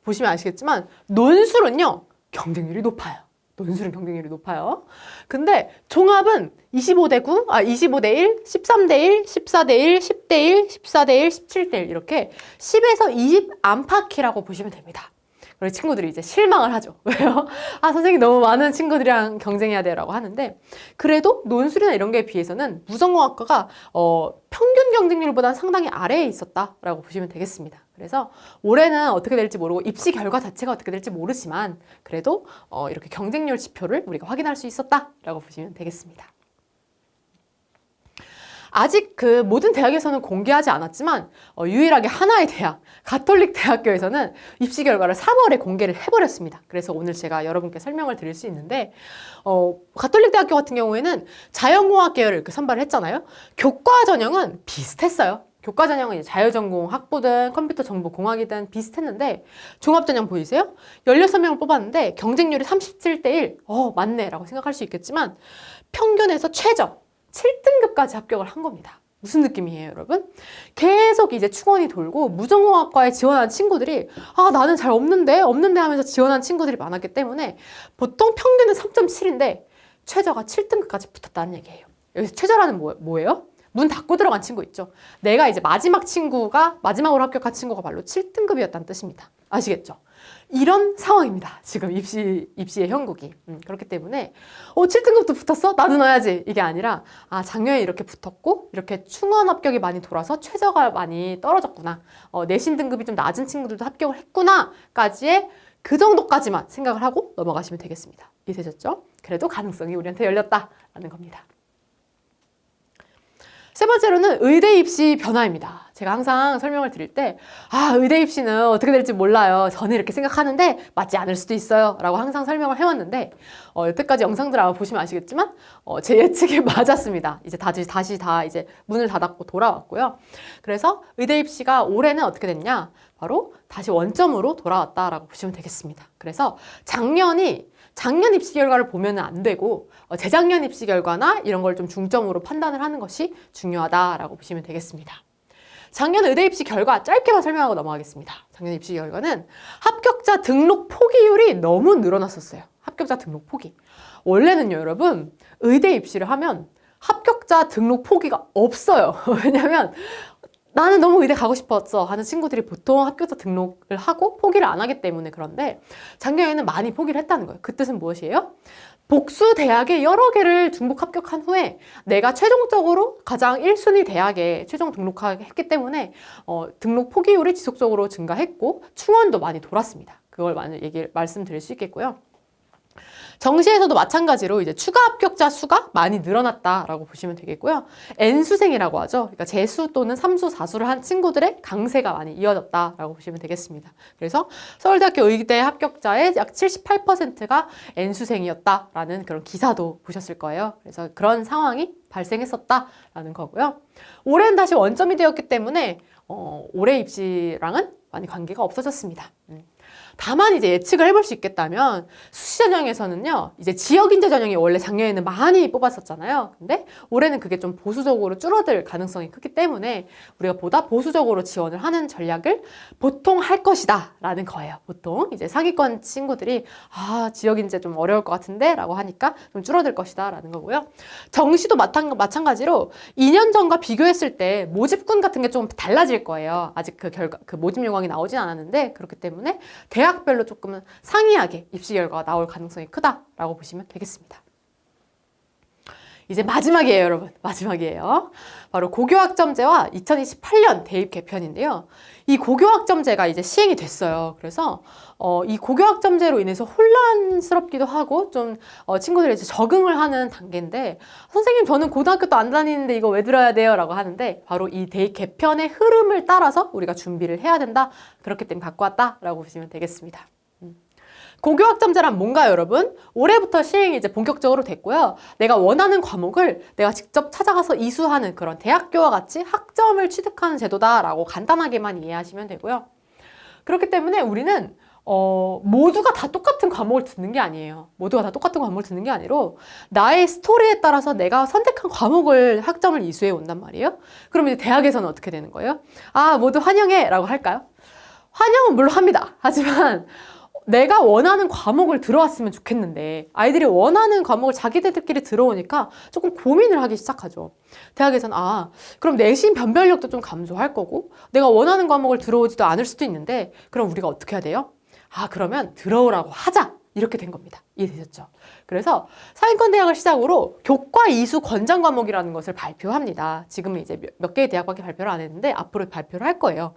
보시면 아시겠지만 논술은요 경쟁률이 높아요. 논술은 경쟁률이 높아요. 근데 종합은 25대 9, 25대 1, 13대 1, 14대 1, 10대 1, 14대 1, 17대 1 이렇게 10에서 20 안팎이라고 보시면 됩니다. 그래서 친구들이 이제 실망을 하죠. 왜요? 선생님 너무 많은 친구들이랑 경쟁해야 돼라고 하는데 그래도 논술이나 이런 거에 비해서는 무전공학과가 평균 경쟁률보다는 상당히 아래에 있었다라고 보시면 되겠습니다. 그래서 올해는 어떻게 될지 모르고 입시 결과 자체가 어떻게 될지 모르지만 그래도 이렇게 경쟁률 지표를 우리가 확인할 수 있었다라고 보시면 되겠습니다. 아직 그 모든 대학에서는 공개하지 않았지만 유일하게 하나의 대학, 가톨릭 대학교에서는 입시 결과를 3월에 공개를 해버렸습니다. 그래서 오늘 제가 여러분께 설명을 드릴 수 있는데 가톨릭 대학교 같은 경우에는 자연공학 계열을 이렇게 선발을 했잖아요. 교과 전형은 비슷했어요. 교과 전형은 이제 자유전공 학부든 컴퓨터 정보공학이든 비슷했는데 종합전형 보이세요? 16명을 뽑았는데 경쟁률이 37대 1. 맞네 라고 생각할 수 있겠지만 평균에서 최저 7등급까지 합격을 한 겁니다. 무슨 느낌이에요, 여러분? 계속 이제 충원이 돌고 무전공학과에 지원한 친구들이 나는 잘 없는데 하면서 지원한 친구들이 많았기 때문에 보통 평균은 3.7인데 최저가 7등급까지 붙었다는 얘기예요. 여기서 최저라는 뭐예요? 문 닫고 들어간 친구 있죠. 내가 이제 마지막으로 합격한 친구가 바로 7등급이었다는 뜻입니다. 아시겠죠? 이런 상황입니다. 지금 입시의 형국이. 그렇기 때문에 7등급도 붙었어? 나도 넣어야지. 이게 아니라 작년에 이렇게 붙었고 이렇게 충원 합격이 많이 돌아서 최저가 많이 떨어졌구나. 내신 등급이 좀 낮은 친구들도 합격을 했구나 까지의 그 정도까지만 생각을 하고 넘어가시면 되겠습니다. 이해되셨죠? 그래도 가능성이 우리한테 열렸다라는 겁니다. 세 번째로는 의대 입시 변화입니다. 제가 항상 설명을 드릴 때 의대 입시는 어떻게 될지 몰라요. 저는 이렇게 생각하는데 맞지 않을 수도 있어요. 라고 항상 설명을 해왔는데 여태까지 영상들 아마 보시면 아시겠지만 제 예측이 맞았습니다. 이제 다시 다 이제 문을 닫았고 돌아왔고요. 그래서 의대 입시가 올해는 어떻게 됐냐? 바로 다시 원점으로 돌아왔다라고 보시면 되겠습니다. 그래서 작년 입시 결과를 보면 안 되고 재작년 입시 결과나 이런 걸 좀 중점으로 판단을 하는 것이 중요하다라고 보시면 되겠습니다. 작년 의대 입시 결과 짧게만 설명하고 넘어가겠습니다. 작년 입시 결과는 합격자 등록 포기율이 너무 늘어났었어요. 합격자 등록 포기. 원래는요, 여러분, 의대 입시를 하면 합격자 등록 포기가 없어요. 왜냐면 나는 너무 의대 가고 싶었어 하는 친구들이 보통 합격자 등록을 하고 포기를 안 하기 때문에. 그런데 작년에는 많이 포기를 했다는 거예요. 그 뜻은 무엇이에요? 복수 대학에 여러 개를 중복 합격한 후에 내가 최종적으로 가장 1순위 대학에 최종 등록했기 때문에 등록 포기율이 지속적으로 증가했고 충원도 많이 돌았습니다. 그걸 말씀드릴 수 있겠고요. 정시에서도 마찬가지로 이제 추가 합격자 수가 많이 늘어났다라고 보시면 되겠고요. N수생이라고 하죠. 그러니까 재수 또는 삼수, 사수를 한 친구들의 강세가 많이 이어졌다라고 보시면 되겠습니다. 그래서 서울대학교 의대 합격자의 약 78%가 N수생이었다라는 그런 기사도 보셨을 거예요. 그래서 그런 상황이 발생했었다라는 거고요. 올해는 다시 원점이 되었기 때문에 올해 입시랑은 많이 관계가 없어졌습니다. 다만 이제 예측을 해볼 수 있겠다면 수시 전형에서는요, 이제 지역 인재 전형이 원래 작년에는 많이 뽑았었잖아요. 근데 올해는 그게 좀 보수적으로 줄어들 가능성이 크기 때문에 우리가 보다 보수적으로 지원을 하는 전략을 보통 할 것이다 라는 거예요. 보통 이제 상위권 친구들이 지역 인재 좀 어려울 것 같은데 라고 하니까 좀 줄어들 것이다 라는 거고요. 정시도 마찬가지로 2년 전과 비교했을 때 모집군 같은 게 좀 달라질 거예요. 아직 그 모집 요강이 나오진 않았는데 그렇기 때문에 대학별로 조금은 상이하게 입시 결과가 나올 가능성이 크다라고 보시면 되겠습니다. 이제 마지막이에요, 여러분. 마지막이에요. 바로 고교학점제와 2028년 대입 개편인데요. 이 고교학점제가 이제 시행이 됐어요. 그래서 이 고교학점제로 인해서 혼란스럽기도 하고 좀 친구들이 이제 적응을 하는 단계인데 선생님 저는 고등학교도 안 다니는데 이거 왜 들어야 돼요? 라고 하는데 바로 이 대입 개편의 흐름을 따라서 우리가 준비를 해야 된다. 그렇기 때문에 갖고 왔다라고 보시면 되겠습니다. 고교학점제란 뭔가요, 여러분? 올해부터 시행이 이제 본격적으로 됐고요. 내가 원하는 과목을 내가 직접 찾아가서 이수하는 그런 대학교와 같이 학점을 취득하는 제도다라고 간단하게만 이해하시면 되고요. 그렇기 때문에 우리는 모두가 다 똑같은 과목을 듣는 게 아니에요. 모두가 다 똑같은 과목을 듣는 게 아니라 나의 스토리에 따라서 내가 선택한 과목을 학점을 이수해 온단 말이에요. 그럼 이제 대학에서는 어떻게 되는 거예요? 모두 환영해 라고 할까요? 환영은 물론 합니다. 하지만 내가 원하는 과목을 들어왔으면 좋겠는데 아이들이 원하는 과목을 자기들끼리 들어오니까 조금 고민을 하기 시작하죠. 대학에서는 그럼 내신 변별력도 좀 감소할 거고 내가 원하는 과목을 들어오지도 않을 수도 있는데 그럼 우리가 어떻게 해야 돼요? 그러면 들어오라고 하자. 이렇게 된 겁니다. 이해되셨죠? 그래서 상위권 대학을 시작으로 교과 이수 권장 과목이라는 것을 발표합니다. 지금 이제 몇 개의 대학밖에 발표를 안 했는데 앞으로 발표를 할 거예요.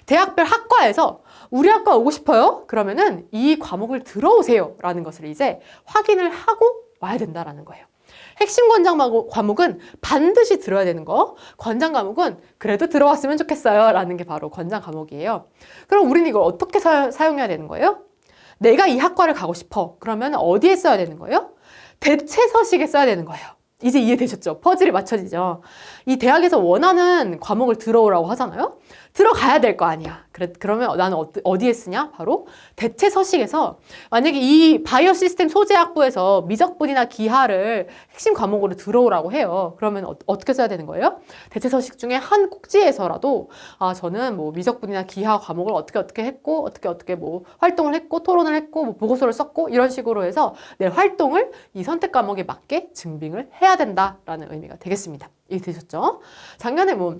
대학별 학과에서 우리 학과 오고 싶어요? 그러면은 이 과목을 들어오세요 라는 것을 이제 확인을 하고 와야 된다라는 거예요. 핵심 권장 과목은 반드시 들어야 되는 거, 권장 과목은 그래도 들어왔으면 좋겠어요 라는 게 바로 권장 과목이에요. 그럼 우리는 이걸 어떻게 사용해야 되는 거예요? 내가 이 학과를 가고 싶어. 그러면 어디에 써야 되는 거예요? 대체 서식에 써야 되는 거예요. 이제 이해되셨죠? 퍼즐이 맞춰지죠? 이 대학에서 원하는 과목을 들어오라고 하잖아요? 들어가야 될 거 아니야. 그러면 나는 어디에 쓰냐? 바로 대체 서식에서 만약에 이 바이오 시스템 소재학부에서 미적분이나 기하를 핵심 과목으로 들어오라고 해요. 그러면 어떻게 써야 되는 거예요? 대체 서식 중에 한 꼭지에서라도 저는 뭐 미적분이나 기하 과목을 어떻게 했고 어떻게 뭐 활동을 했고 토론을 했고 뭐 보고서를 썼고 이런 식으로 해서 내 활동을 이 선택 과목에 맞게 증빙을 해야 된다라는 의미가 되겠습니다. 이해되셨죠? 작년에 뭐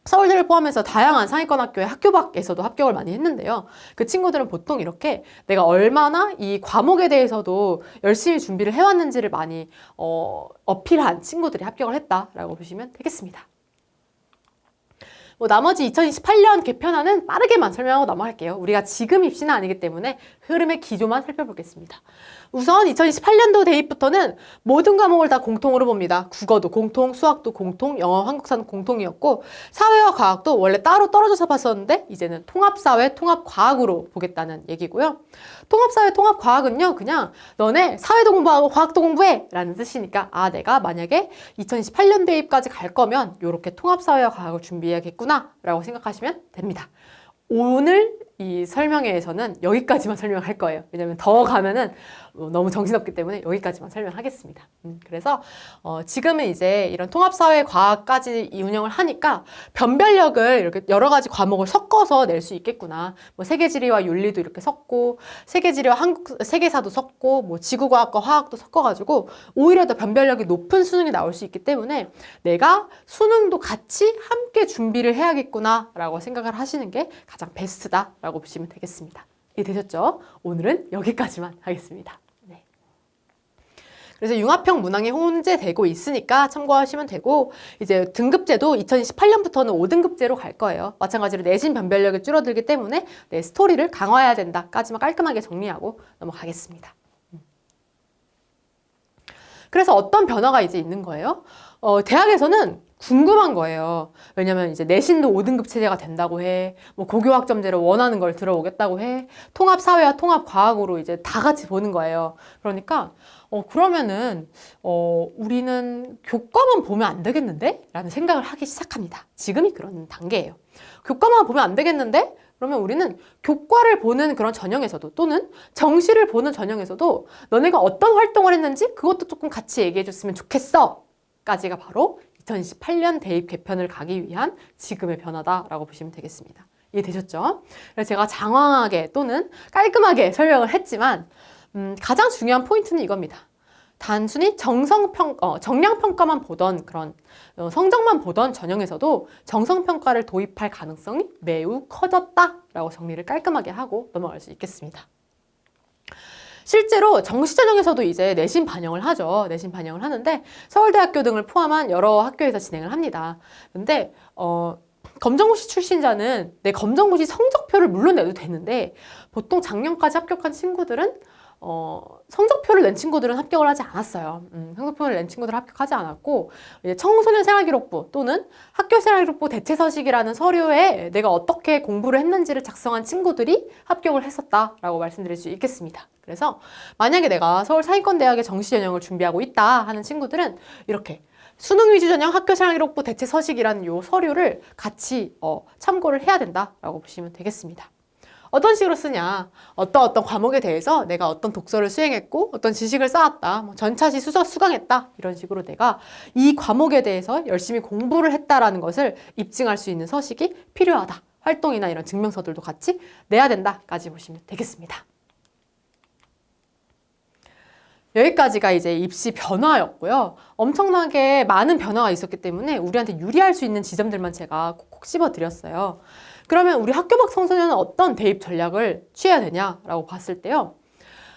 서울대를 포함해서 다양한 상위권 학교의 학교 밖에서도 합격을 많이 했는데요. 그 친구들은 보통 이렇게 내가 얼마나 이 과목에 대해서도 열심히 준비를 해왔는지를 많이 어필한 친구들이 합격을 했다라고 보시면 되겠습니다. 나머지 2028년 개편안은 빠르게만 설명하고 넘어갈게요. 우리가 지금 입시는 아니기 때문에 흐름의 기조만 살펴보겠습니다. 우선 2028년도 대입부터는 모든 과목을 다 공통으로 봅니다. 국어도 공통, 수학도 공통, 영어, 한국사는 공통이었고 사회와 과학도 원래 따로 떨어져서 봤었는데 이제는 통합사회, 통합과학으로 보겠다는 얘기고요. 통합사회, 통합과학은요. 그냥 너네 사회도 공부하고 과학도 공부해! 라는 뜻이니까 내가 만약에 2028년 대입까지 갈 거면 이렇게 통합사회와 과학을 준비해야겠구나 라고 생각하시면 됩니다. 오늘 이 설명회에서는 여기까지만 설명할 거예요. 왜냐면 더 가면은 너무 정신없기 때문에 여기까지만 설명하겠습니다. 그래서 지금은 이제 이런 통합사회 과학까지 운영을 하니까 변별력을 이렇게 여러 가지 과목을 섞어서 낼 수 있겠구나. 뭐 세계지리와 윤리도 이렇게 섞고 세계지리와 세계사도 섞고 뭐 지구과학과 화학도 섞어가지고 오히려 더 변별력이 높은 수능이 나올 수 있기 때문에 내가 수능도 같이 함께 준비를 해야겠구나 라고 생각을 하시는 게 가장 베스트다 라고 보시면 되겠습니다. 이해되셨죠? 오늘은 여기까지만 하겠습니다. 그래서 융합형 문항이 혼재되고 있으니까 참고하시면 되고 이제 등급제도 2018년부터는 5등급제로 갈 거예요. 마찬가지로 내신 변별력이 줄어들기 때문에 내 스토리를 강화해야 된다까지만 깔끔하게 정리하고 넘어가겠습니다. 그래서 어떤 변화가 이제 있는 거예요? 대학에서는 궁금한 거예요. 왜냐면 이제 내신도 5등급 체제가 된다고 해. 뭐 고교학점제로 원하는 걸 들어오겠다고 해. 통합사회와 통합과학으로 이제 다 같이 보는 거예요. 그러니까 그러면은 우리는 교과만 보면 안 되겠는데? 라는 생각을 하기 시작합니다. 지금이 그런 단계예요. 교과만 보면 안 되겠는데? 그러면 우리는 교과를 보는 그런 전형에서도 또는 정시를 보는 전형에서도 너네가 어떤 활동을 했는지 그것도 조금 같이 얘기해 줬으면 좋겠어 까지가 바로 2028년 대입 개편을 가기 위한 지금의 변화다라고 보시면 되겠습니다. 이해되셨죠? 그래서 제가 장황하게 또는 깔끔하게 설명을 했지만 가장 중요한 포인트는 이겁니다. 단순히 정량평가만 보던 그런 성적만 보던 전형에서도 정성평가를 도입할 가능성이 매우 커졌다라고 정리를 깔끔하게 하고 넘어갈 수 있겠습니다. 실제로 정시전형에서도 이제 내신 반영을 하죠. 내신 반영을 하는데 서울대학교 등을 포함한 여러 학교에서 진행을 합니다. 근데 검정고시 출신자는 내 검정고시 성적표를 물론 내도 되는데 보통 작년까지 합격한 친구들은 성적표를 낸 친구들은 합격을 하지 않았어요. 성적표를 낸 친구들은 합격하지 않았고 이제 청소년 생활기록부 또는 학교 생활기록부 대체서식이라는 서류에 내가 어떻게 공부를 했는지를 작성한 친구들이 합격을 했었다라고 말씀드릴 수 있겠습니다. 그래서 만약에 내가 서울 상위권대학의 정시전형을 준비하고 있다 하는 친구들은 이렇게 수능 위주 전형 학교 생활기록부 대체서식이라는 요 서류를 같이 참고를 해야 된다라고 보시면 되겠습니다. 어떤 식으로 쓰냐, 어떤 과목에 대해서 내가 어떤 독서를 수행했고 어떤 지식을 쌓았다, 뭐 전차시 수강했다 이런 식으로 내가 이 과목에 대해서 열심히 공부를 했다라는 것을 입증할 수 있는 서식이 필요하다. 활동이나 이런 증명서들도 같이 내야 된다까지 보시면 되겠습니다. 여기까지가 이제 입시 변화였고요. 엄청나게 많은 변화가 있었기 때문에 우리한테 유리할 수 있는 지점들만 제가 콕콕 씹어드렸어요. 그러면 우리 학교 밖 청소년은 어떤 대입 전략을 취해야 되냐라고 봤을 때요.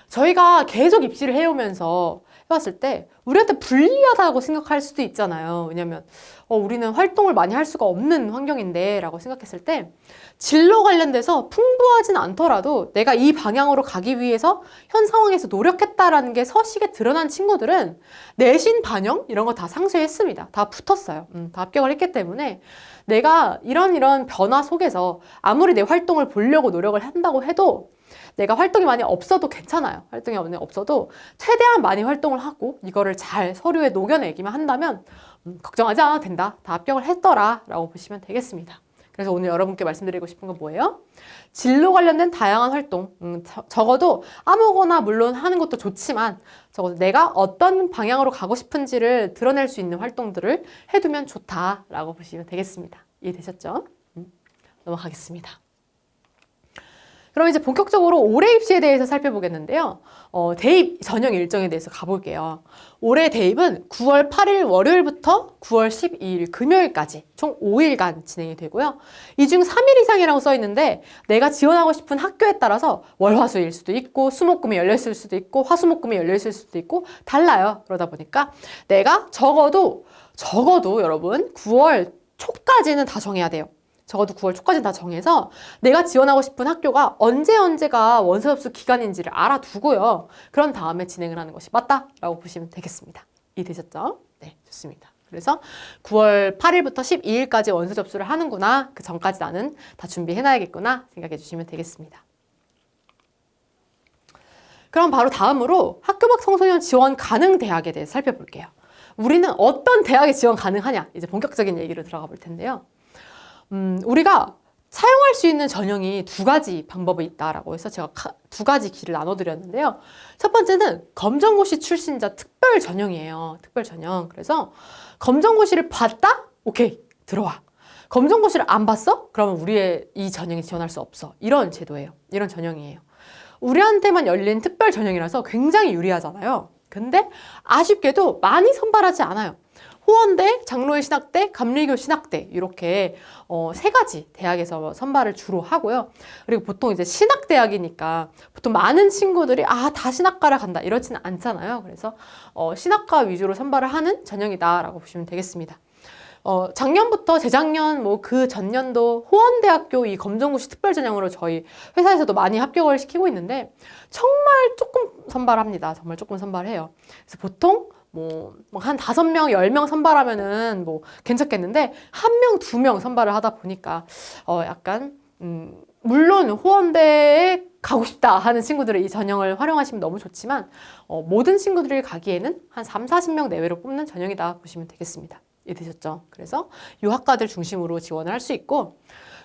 저희가 계속 입시를 해오면서 해봤을 때 우리한테 불리하다고 생각할 수도 있잖아요. 왜냐면 우리는 활동을 많이 할 수가 없는 환경인데 라고 생각했을 때 진로 관련돼서 풍부하진 않더라도 내가 이 방향으로 가기 위해서 현 상황에서 노력했다라는 게 서식에 드러난 친구들은 내신 반영 이런 거 다 상쇄했습니다. 다 붙었어요. 다 합격을 했기 때문에 내가 이런 변화 속에서 아무리 내 활동을 보려고 노력을 한다고 해도 내가 활동이 많이 없어도 괜찮아요. 활동이 많이 없어도 최대한 많이 활동을 하고 이거를 잘 서류에 녹여내기만 한다면 걱정하지 않아도 된다. 다 합격을 했더라 라고 보시면 되겠습니다. 그래서 오늘 여러분께 말씀드리고 싶은 건 뭐예요? 진로 관련된 다양한 활동, 적어도 아무거나 물론 하는 것도 좋지만 적어도 내가 어떤 방향으로 가고 싶은지를 드러낼 수 있는 활동들을 해두면 좋다라고 보시면 되겠습니다. 이해되셨죠? 넘어가겠습니다. 그럼 이제 본격적으로 올해 입시에 대해서 살펴보겠는데요. 대입 전형 일정에 대해서 가볼게요. 올해 대입은 9월 8일 월요일부터 9월 12일 금요일까지 총 5일간 진행이 되고요. 이 중 3일 이상이라고 써 있는데 내가 지원하고 싶은 학교에 따라서 월화수일 수도 있고 수목금이 열려있을 수도 있고 화수목금이 열려있을 수도 있고 달라요. 그러다 보니까 내가 적어도 여러분 9월 초까지는 다 정해야 돼요. 적어도 9월 초까지 다 정해서 내가 지원하고 싶은 학교가 언제가 원서 접수 기간인지를 알아두고요. 그런 다음에 진행을 하는 것이 맞다라고 보시면 되겠습니다. 이해되셨죠? 네, 좋습니다. 그래서 9월 8일부터 12일까지 원서 접수를 하는구나. 그 전까지 나는 다 준비해놔야겠구나 생각해 주시면 되겠습니다. 그럼 바로 다음으로 학교 밖 청소년 지원 가능 대학에 대해서 살펴볼게요. 우리는 어떤 대학에 지원 가능하냐? 이제 본격적인 얘기로 들어가 볼 텐데요. 우리가 사용할 수 있는 전형이 두 가지 방법이 있다라고 해서 제가 두 가지 길을 나눠드렸는데요. 첫 번째는 검정고시 출신자 특별 전형이에요. 특별 전형. 그래서 검정고시를 봤다? 오케이, 들어와. 검정고시를 안 봤어? 그러면 우리의 이 전형에 지원할 수 없어. 이런 제도예요. 이런 전형이에요. 우리한테만 열린 특별 전형이라서 굉장히 유리하잖아요. 근데 아쉽게도 많이 선발하지 않아요. 호원대, 장로회 신학대, 감리교 신학대 이렇게 세 가지 대학에서 선발을 주로 하고요. 그리고 보통 이제 신학대학이니까 보통 많은 친구들이 다 신학과를 간다 이렇지는 않잖아요. 그래서 신학과 위주로 선발을 하는 전형이다라고 보시면 되겠습니다. 작년부터 재작년 그 전년도 호원대학교 이 검정고시 특별 전형으로 저희 회사에서도 많이 합격을 시키고 있는데 정말 조금 선발합니다. 정말 조금 선발해요. 그래서 보통 한 5명, 10명 선발하면은 괜찮겠는데 1명, 2명 선발을 하다 보니까 약간 물론 호원대에 가고 싶다 하는 친구들은 이 전형을 활용하시면 너무 좋지만 모든 친구들이 가기에는 한 3, 40명 내외로 뽑는 전형이다 보시면 되겠습니다. 이해되셨죠? 그래서 이 학과들 중심으로 지원을 할 수 있고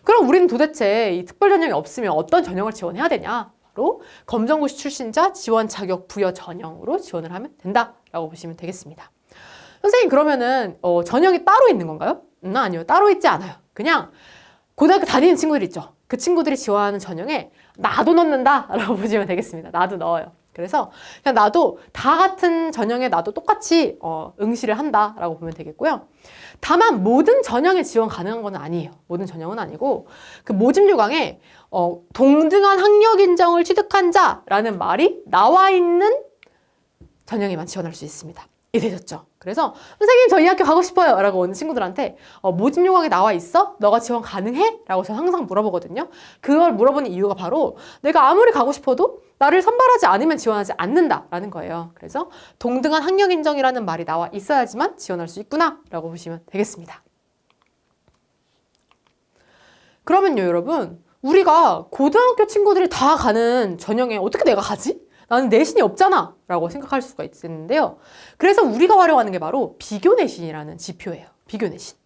그럼 우리는 도대체 이 특별 전형이 없으면 어떤 전형을 지원해야 되냐? 바로 검정고시 출신자 지원 자격 부여 전형으로 지원을 하면 된다라고 보시면 되겠습니다. 선생님 그러면은 전형이 따로 있는 건가요? 아니요. 따로 있지 않아요. 그냥 고등학교 다니는 친구들 있죠. 그 친구들이 지원하는 전형에 나도 넣는다라고 보시면 되겠습니다. 나도 넣어요. 그래서 그냥 나도 다 같은 전형에 나도 똑같이 응시를 한다라고 보면 되겠고요. 다만 모든 전형에 지원 가능한 건 아니에요. 모든 전형은 아니고 그 모집 요강에 동등한 학력 인정을 취득한 자라는 말이 나와 있는 전형에만 지원할 수 있습니다. 이해되셨죠? 그래서 선생님 저 이 학교 가고 싶어요 라고 오는 친구들한테 모집 요강에 나와 있어? 너가 지원 가능해? 라고 저는 항상 물어보거든요. 그걸 물어보는 이유가 바로 내가 아무리 가고 싶어도 나를 선발하지 않으면 지원하지 않는다라는 거예요. 그래서 동등한 학력 인정이라는 말이 나와 있어야지만 지원할 수 있구나 라고 보시면 되겠습니다. 그러면요 여러분 우리가 고등학교 친구들이 다 가는 전형에 어떻게 내가 가지? 나는 내신이 없잖아 라고 생각할 수가 있는데요. 그래서 우리가 활용하는 게 바로 비교내신이라는 지표예요. 비교내신.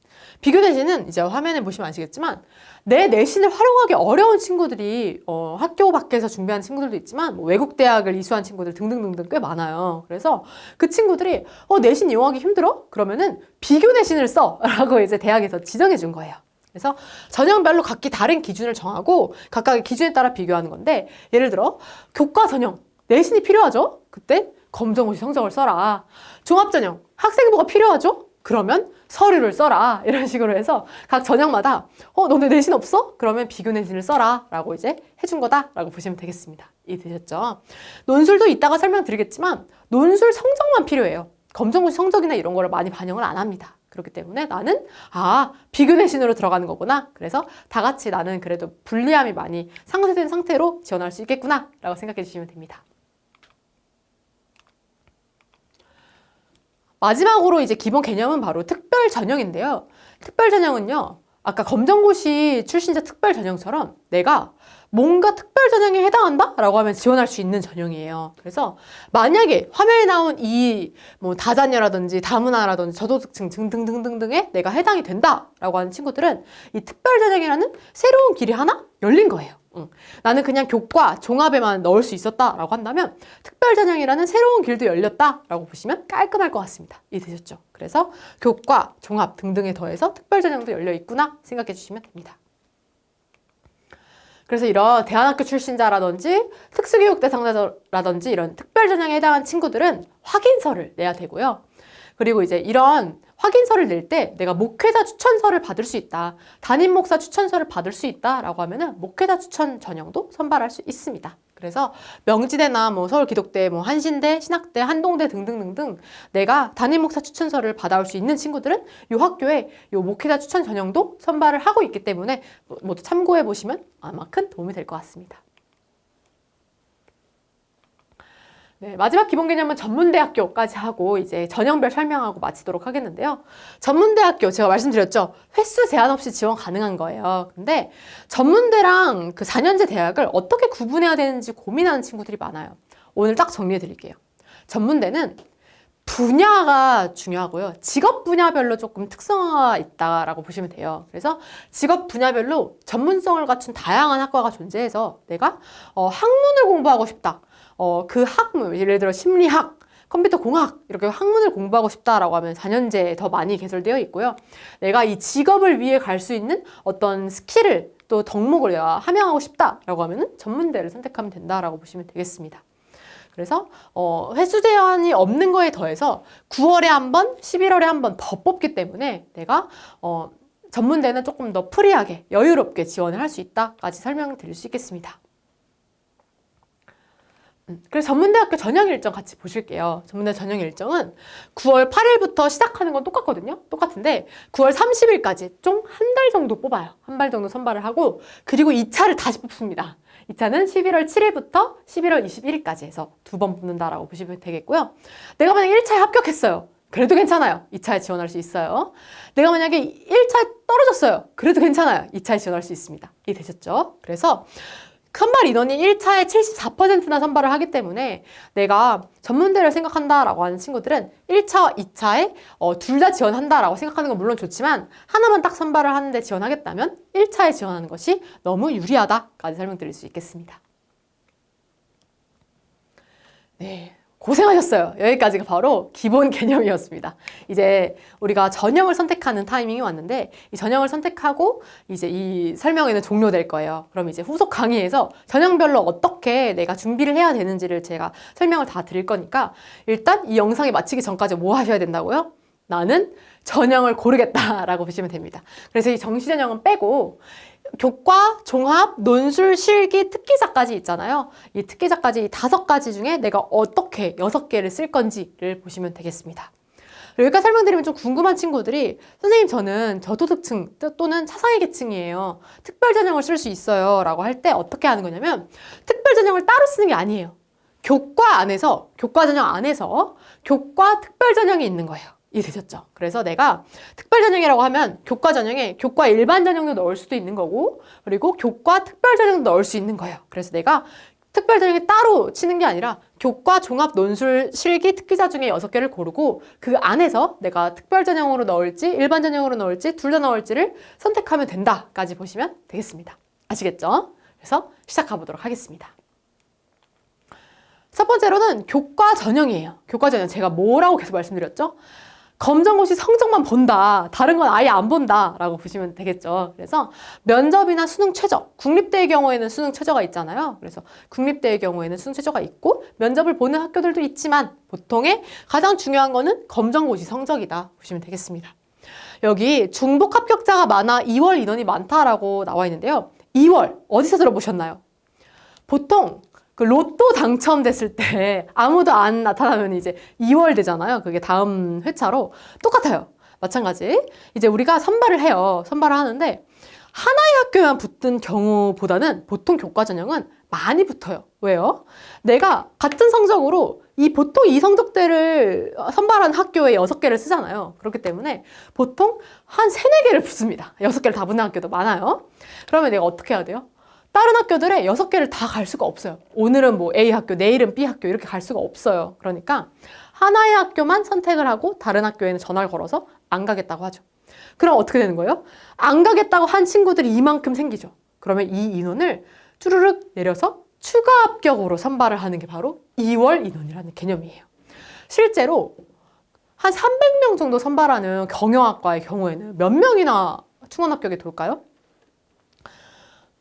비교내신은 이제 화면에 보시면 아시겠지만 내 내신을 활용하기 어려운 친구들이 학교 밖에서 준비한 친구들도 있지만 외국 대학을 이수한 친구들 등등등등 꽤 많아요. 그래서 그 친구들이 내신 이용하기 힘들어? 그러면은 비교내신을 써 라고 이제 대학에서 지정해 준 거예요. 그래서 전형별로 각기 다른 기준을 정하고 각각의 기준에 따라 비교하는 건데 예를 들어 교과 전형 내신이 필요하죠? 그때 검정고시 성적을 써라. 종합전형 학생부가 필요하죠? 그러면 서류를 써라. 이런 식으로 해서 각 전형마다 너네 내신 없어? 그러면 비교 내신을 써라 라고 이제 해준 거다라고 보시면 되겠습니다. 이해되셨죠? 논술도 이따가 설명드리겠지만 논술 성적만 필요해요. 검정고시 성적이나 이런 거를 많이 반영을 안 합니다. 그렇기 때문에 나는 비교 내신으로 들어가는 거구나. 그래서 다 같이 나는 그래도 불리함이 많이 상쇄된 상태로 지원할 수 있겠구나 라고 생각해 주시면 됩니다. 마지막으로 이제 기본 개념은 바로 특별 전형인데요. 특별 전형은요, 아까 검정고시 출신자 특별 전형처럼 내가 뭔가 특별 전형에 해당한다? 라고 하면 지원할 수 있는 전형이에요. 그래서 만약에 화면에 나온 이 다자녀라든지 다문화라든지 저소득층 등등등등등에 내가 해당이 된다 라고 하는 친구들은 이 특별 전형이라는 새로운 길이 하나 열린 거예요. 나는 그냥 교과, 종합에만 넣을 수 있었다라고 한다면 특별 전형이라는 새로운 길도 열렸다라고 보시면 깔끔할 것 같습니다. 이해되셨죠? 그래서 교과, 종합 등등에 더해서 특별 전형도 열려 있구나 생각해 주시면 됩니다. 그래서 이런 대안학교 출신자라든지 특수교육 대상자라든지 이런 특별 전형에 해당한 친구들은 확인서를 내야 되고요. 그리고 이제 이런 확인서를 낼 때 내가 목회자 추천서를 받을 수 있다. 담임 목사 추천서를 받을 수 있다라고 하면은 목회자 추천 전형도 선발할 수 있습니다. 그래서 명지대나 서울기독대, 한신대, 신학대, 한동대 등등등등 내가 담임 목사 추천서를 받아올 수 있는 친구들은 이 학교에 이 목회자 추천 전형도 선발을 하고 있기 때문에 모두 참고해 보시면 아마 큰 도움이 될 것 같습니다. 네, 마지막 기본 개념은 전문대학교까지 하고 이제 전형별 설명하고 마치도록 하겠는데요. 전문대학교 제가 말씀드렸죠. 횟수 제한 없이 지원 가능한 거예요. 근데 전문대랑 그 4년제 대학을 어떻게 구분해야 되는지 고민하는 친구들이 많아요. 오늘 딱 정리해 드릴게요. 전문대는 분야가 중요하고요. 직업 분야별로 조금 특성화가 있다라고 보시면 돼요. 그래서 직업 분야별로 전문성을 갖춘 다양한 학과가 존재해서 내가 학문을 공부하고 싶다. 그 학문, 예를 들어 심리학, 컴퓨터 공학 이렇게 학문을 공부하고 싶다라고 하면 4년제 더 많이 개설되어 있고요. 내가 이 직업을 위해 갈 수 있는 어떤 스킬을 또 덕목을 내가 함양하고 싶다라고 하면은 전문대를 선택하면 된다라고 보시면 되겠습니다. 그래서 횟수 제한이 없는 거에 더해서 9월에 한 번, 11월에 한 번 더 뽑기 때문에 내가 전문대는 조금 더 프리하게 여유롭게 지원을 할 수 있다까지 설명을 드릴 수 있겠습니다. 그래서 전문대학교 전형 일정 같이 보실게요. 전문대 전형 일정은 9월 8일부터 시작하는 건 똑같거든요. 똑같은데 9월 30일까지 총 한 달 정도 뽑아요. 한 달 정도 선발을 하고 그리고 2차를 다시 뽑습니다. 2차는 11월 7일부터 11월 21일까지 해서 2번 뽑는다라고 보시면 되겠고요. 내가 만약에 1차에 합격했어요. 그래도 괜찮아요. 2차에 지원할 수 있어요. 내가 만약에 1차에 떨어졌어요. 그래도 괜찮아요. 2차에 지원할 수 있습니다. 이해되셨죠? 그래서 선발 인원이 1차에 74%나 선발을 하기 때문에 내가 전문대를 생각한다라고 하는 친구들은 1차와 2차에 둘 다 지원한다라고 생각하는 건 물론 좋지만 하나만 딱 선발을 하는데 지원하겠다면 1차에 지원하는 것이 너무 유리하다까지 설명드릴 수 있겠습니다. 네. 고생하셨어요. 여기까지가 바로 기본 개념이었습니다. 이제 우리가 전형을 선택하는 타이밍이 왔는데 이 전형을 선택하고 이제 이 설명회는 종료될 거예요. 그럼 이제 후속 강의에서 전형별로 어떻게 내가 준비를 해야 되는지를 제가 설명을 다 드릴 거니까 일단 이 영상이 마치기 전까지 뭐 하셔야 된다고요? 나는 전형을 고르겠다라고 보시면 됩니다. 그래서 이 정시전형은 빼고 교과, 종합, 논술, 실기, 특기자까지 있잖아요. 이 특기자까지 이 5가지 중에 내가 어떻게 6개를 쓸 건지를 보시면 되겠습니다. 여기까지 설명드리면 좀 궁금한 친구들이 선생님 저는 저소득층 또는 차상위 계층이에요. 특별전형을 쓸 수 있어요. 라고 할 때 어떻게 하는 거냐면 특별전형을 따로 쓰는 게 아니에요. 교과 안에서 교과전형 안에서 교과 특별전형이 있는 거예요. 이해되셨죠? 그래서 내가 특별전형이라고 하면 교과 전형에 교과 일반 전형도 넣을 수도 있는 거고 그리고 교과 특별전형도 넣을 수 있는 거예요. 그래서 내가 특별전형이 따로 치는 게 아니라 교과, 종합, 논술, 실기, 특기자 중에 6개를 고르고 그 안에서 내가 특별전형으로 넣을지 일반 전형으로 넣을지 둘 다 넣을지를 선택하면 된다까지 보시면 되겠습니다. 아시겠죠? 그래서 시작해 보도록 하겠습니다. 첫 번째로는 교과 전형이에요. 교과 전형 제가 뭐라고 계속 말씀드렸죠? 검정고시 성적만 본다. 다른 건 아예 안 본다. 라고 보시면 되겠죠. 그래서 면접이나 수능 최저, 국립대의 경우에는 수능 최저가 있잖아요. 그래서 국립대의 경우에는 수능 최저가 있고 면접을 보는 학교들도 있지만 보통의 가장 중요한 거는 검정고시 성적이다. 보시면 되겠습니다. 여기 중복 합격자가 많아 2월 인원이 많다라고 나와 있는데요. 2월 어디서 들어보셨나요? 보통 그 로또 당첨됐을 때 아무도 안 나타나면 이제 2월 되잖아요. 그게 다음 회차로 똑같아요. 마찬가지. 이제 우리가 선발을 해요. 선발을 하는데 하나의 학교만 붙은 경우보다는 보통 교과 전형은 많이 붙어요. 왜요? 내가 같은 성적으로 보통 이 성적대를 선발한 학교에 6개를 쓰잖아요. 그렇기 때문에 보통 한 3, 4개를 붙습니다. 6개를 다 붙는 학교도 많아요. 그러면 내가 어떻게 해야 돼요? 다른 학교들에 6개를 다 갈 수가 없어요. 오늘은 뭐 A 학교, 내일은 B 학교 이렇게 갈 수가 없어요. 그러니까 하나의 학교만 선택을 하고 다른 학교에는 전화를 걸어서 안 가겠다고 하죠. 그럼 어떻게 되는 거예요? 안 가겠다고 한 친구들이 이만큼 생기죠. 그러면 이 인원을 쭈르륵 내려서 추가 합격으로 선발을 하는 게 바로 2월 인원이라는 개념이에요. 실제로 한 300명 정도 선발하는 경영학과의 경우에는 몇 명이나 충원 합격이 돌까요?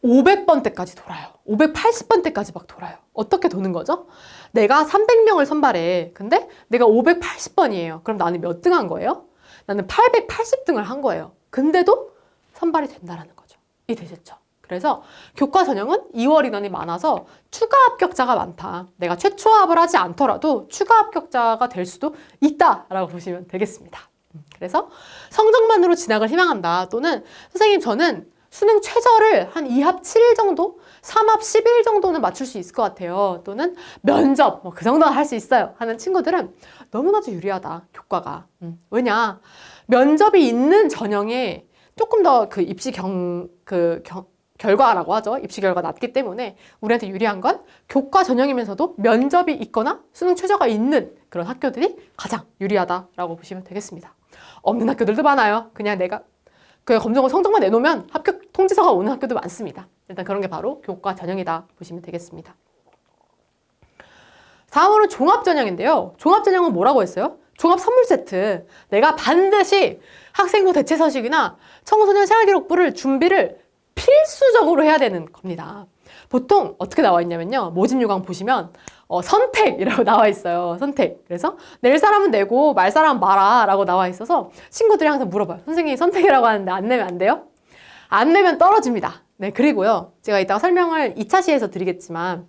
500번대까지 돌아요. 580번대까지 막 돌아요. 어떻게 도는 거죠? 내가 300명을 선발해. 근데 내가 580번이에요. 그럼 나는 몇 등 한 거예요? 나는 880등을 한 거예요. 근데도 선발이 된다라는 거죠. 이해되셨죠? 그래서 교과 전형은 2월 인원이 많아서 추가 합격자가 많다. 내가 최초 합을 하지 않더라도 추가 합격자가 될 수도 있다라고 보시면 되겠습니다. 그래서 성적만으로 진학을 희망한다. 또는 선생님 저는 수능 최저를 한 2합 7일 정도, 3합 10일 정도는 맞출 수 있을 것 같아요. 또는 면접, 그 정도는 할 수 있어요. 하는 친구들은 너무나도 유리하다, 교과가. 왜냐, 면접이 있는 전형에 조금 더 그 결과라고 하죠. 입시 결과 낮기 때문에 우리한테 유리한 건 교과 전형이면서도 면접이 있거나 수능 최저가 있는 그런 학교들이 가장 유리하다라고 보시면 되겠습니다. 없는 학교들도 많아요. 그냥 내가 그 검정고 성적만 내놓으면 합격 통지서가 오는 학교도 많습니다. 일단 그런 게 바로 교과 전형이다 보시면 되겠습니다. 다음으로 종합 전형인데요. 종합 전형은 뭐라고 했어요? 종합 선물 세트. 내가 반드시 학생부 대체 서식이나 청소년 생활기록부를 준비를 필수적으로 해야 되는 겁니다. 보통 어떻게 나와 있냐면요. 모집 요강 보시면 선택이라고 나와 있어요. 선택. 그래서 낼 사람은 내고 말 사람은 마라 라고 나와 있어서 친구들이 항상 물어봐요. 선생님이 선택이라고 하는데 안 내면 안 돼요? 안 내면 떨어집니다. 네, 그리고요. 제가 이따가 설명을 2차 시에서 드리겠지만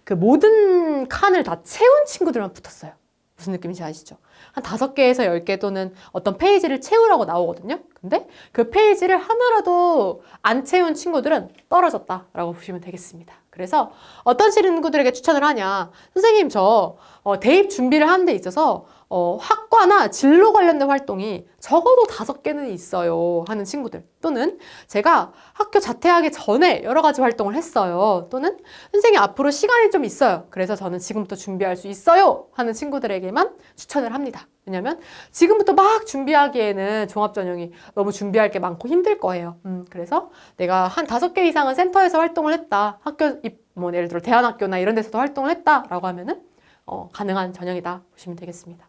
그 모든 칸을 다 채운 친구들만 붙었어요. 무슨 느낌인지 아시죠? 한 5개에서 10개 또는 어떤 페이지를 채우라고 나오거든요. 근데 그 페이지를 하나라도 안 채운 친구들은 떨어졌다라고 보시면 되겠습니다. 그래서 어떤 친구들에게 추천을 하냐. 선생님 저 대입 준비를 하는 데 있어서 학과나 진로 관련된 활동이 적어도 5개는 있어요 하는 친구들, 또는 제가 학교 자퇴하기 전에 여러 가지 활동을 했어요, 또는 선생님 앞으로 시간이 좀 있어요, 그래서 저는 지금부터 준비할 수 있어요 하는 친구들에게만 추천을 합니다. 왜냐면 지금부터 막 준비하기에는 종합전형이 너무 준비할 게 많고 힘들 거예요. 그래서 내가 한 5개 이상은 센터에서 활동을 했다, 예를 들어 대안학교나 이런 데서도 활동을 했다라고 하면은 가능한 전형이다 보시면 되겠습니다.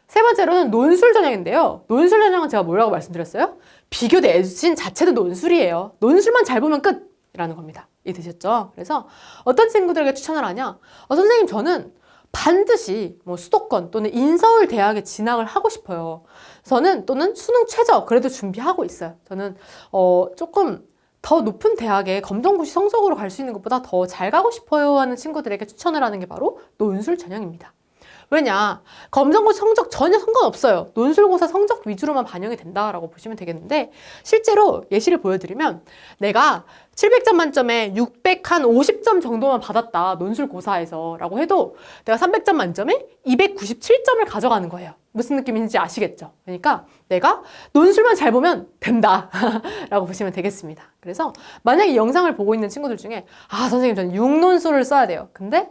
세 번째로는 논술 전형인데요. 논술 전형은 제가 뭐라고 말씀드렸어요? 비교 내신 자체도 논술이에요. 논술만 잘 보면 끝이라는 겁니다. 이해되셨죠? 그래서 어떤 친구들에게 추천을 하냐? 선생님 저는 반드시 수도권 또는 인서울 대학에 진학을 하고 싶어요. 또는 수능 최저 그래도 준비하고 있어요. 저는 조금 더 높은 대학에 검정고시 성적으로 갈 수 있는 것보다 더 잘 가고 싶어요 하는 친구들에게 추천을 하는 게 바로 논술 전형입니다. 왜냐? 검정고시 성적 전혀 상관없어요. 논술고사 성적 위주로만 반영이 된다라고 보시면 되겠는데, 실제로 예시를 보여드리면 내가 700점 만점에 650점 정도만 받았다, 논술고사에서 라고 해도 내가 300점 만점에 297점을 가져가는 거예요. 무슨 느낌인지 아시겠죠? 그러니까 내가 논술만 잘 보면 된다 라고 보시면 되겠습니다. 그래서 만약에 이 영상을 보고 있는 친구들 중에 선생님 저는 6논술을 써야 돼요. 근데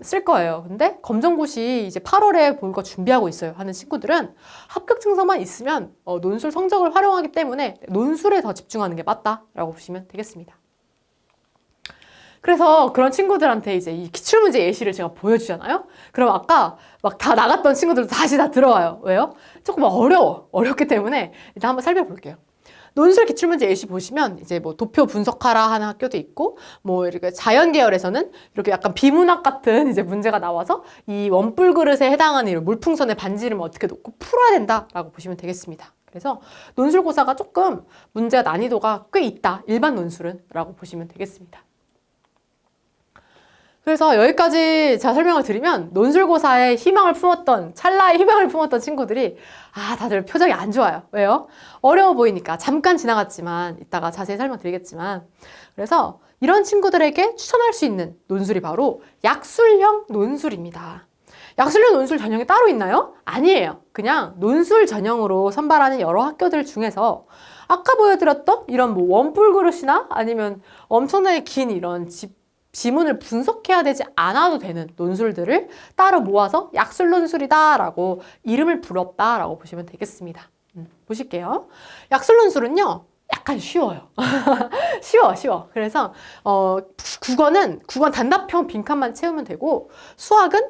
쓸 거예요. 근데 검정고시 이제 8월에 볼 거 준비하고 있어요 하는 친구들은 합격 증서만 있으면 논술 성적을 활용하기 때문에 논술에 더 집중하는 게 맞다라고 보시면 되겠습니다. 그래서 그런 친구들한테 이제 이 기출문제 예시를 제가 보여주잖아요. 그럼 아까 막 다 나갔던 친구들도 다시 다 들어와요. 왜요? 조금 어렵기 때문에 일단 한번 살펴볼게요. 논술 기출문제 예시 보시면 이제 뭐 도표 분석하라 하는 학교도 있고 뭐 이렇게 자연 계열에서는 이렇게 약간 비문학 같은 이제 문제가 나와서 이 원뿔 그릇에 해당하는 이런 물풍선의 반지름을 어떻게 놓고 풀어야 된다라고 보시면 되겠습니다. 그래서 논술고사가 조금 문제 난이도가 꽤 있다. 일반 논술은 라고 보시면 되겠습니다. 그래서 여기까지 제가 설명을 드리면 논술고사에 희망을 품었던 찰나의 희망을 품었던 친구들이 다들 표정이 안 좋아요. 왜요? 어려워 보이니까 잠깐 지나갔지만 이따가 자세히 설명드리겠지만 그래서 이런 친구들에게 추천할 수 있는 논술이 바로 약술형 논술입니다. 약술형 논술 전형이 따로 있나요? 아니에요. 그냥 논술 전형으로 선발하는 여러 학교들 중에서 아까 보여드렸던 이런 뭐 원뿔 그릇이나 아니면 엄청나게 긴 이런 지문을 분석해야 되지 않아도 되는 논술들을 따로 모아서 약술 논술이다라고 이름을 불었다라고 보시면 되겠습니다. 보실게요. 약술 논술은요. 약간 쉬워요. 쉬워. 그래서 국어는 단답형 빈칸만 채우면 되고 수학은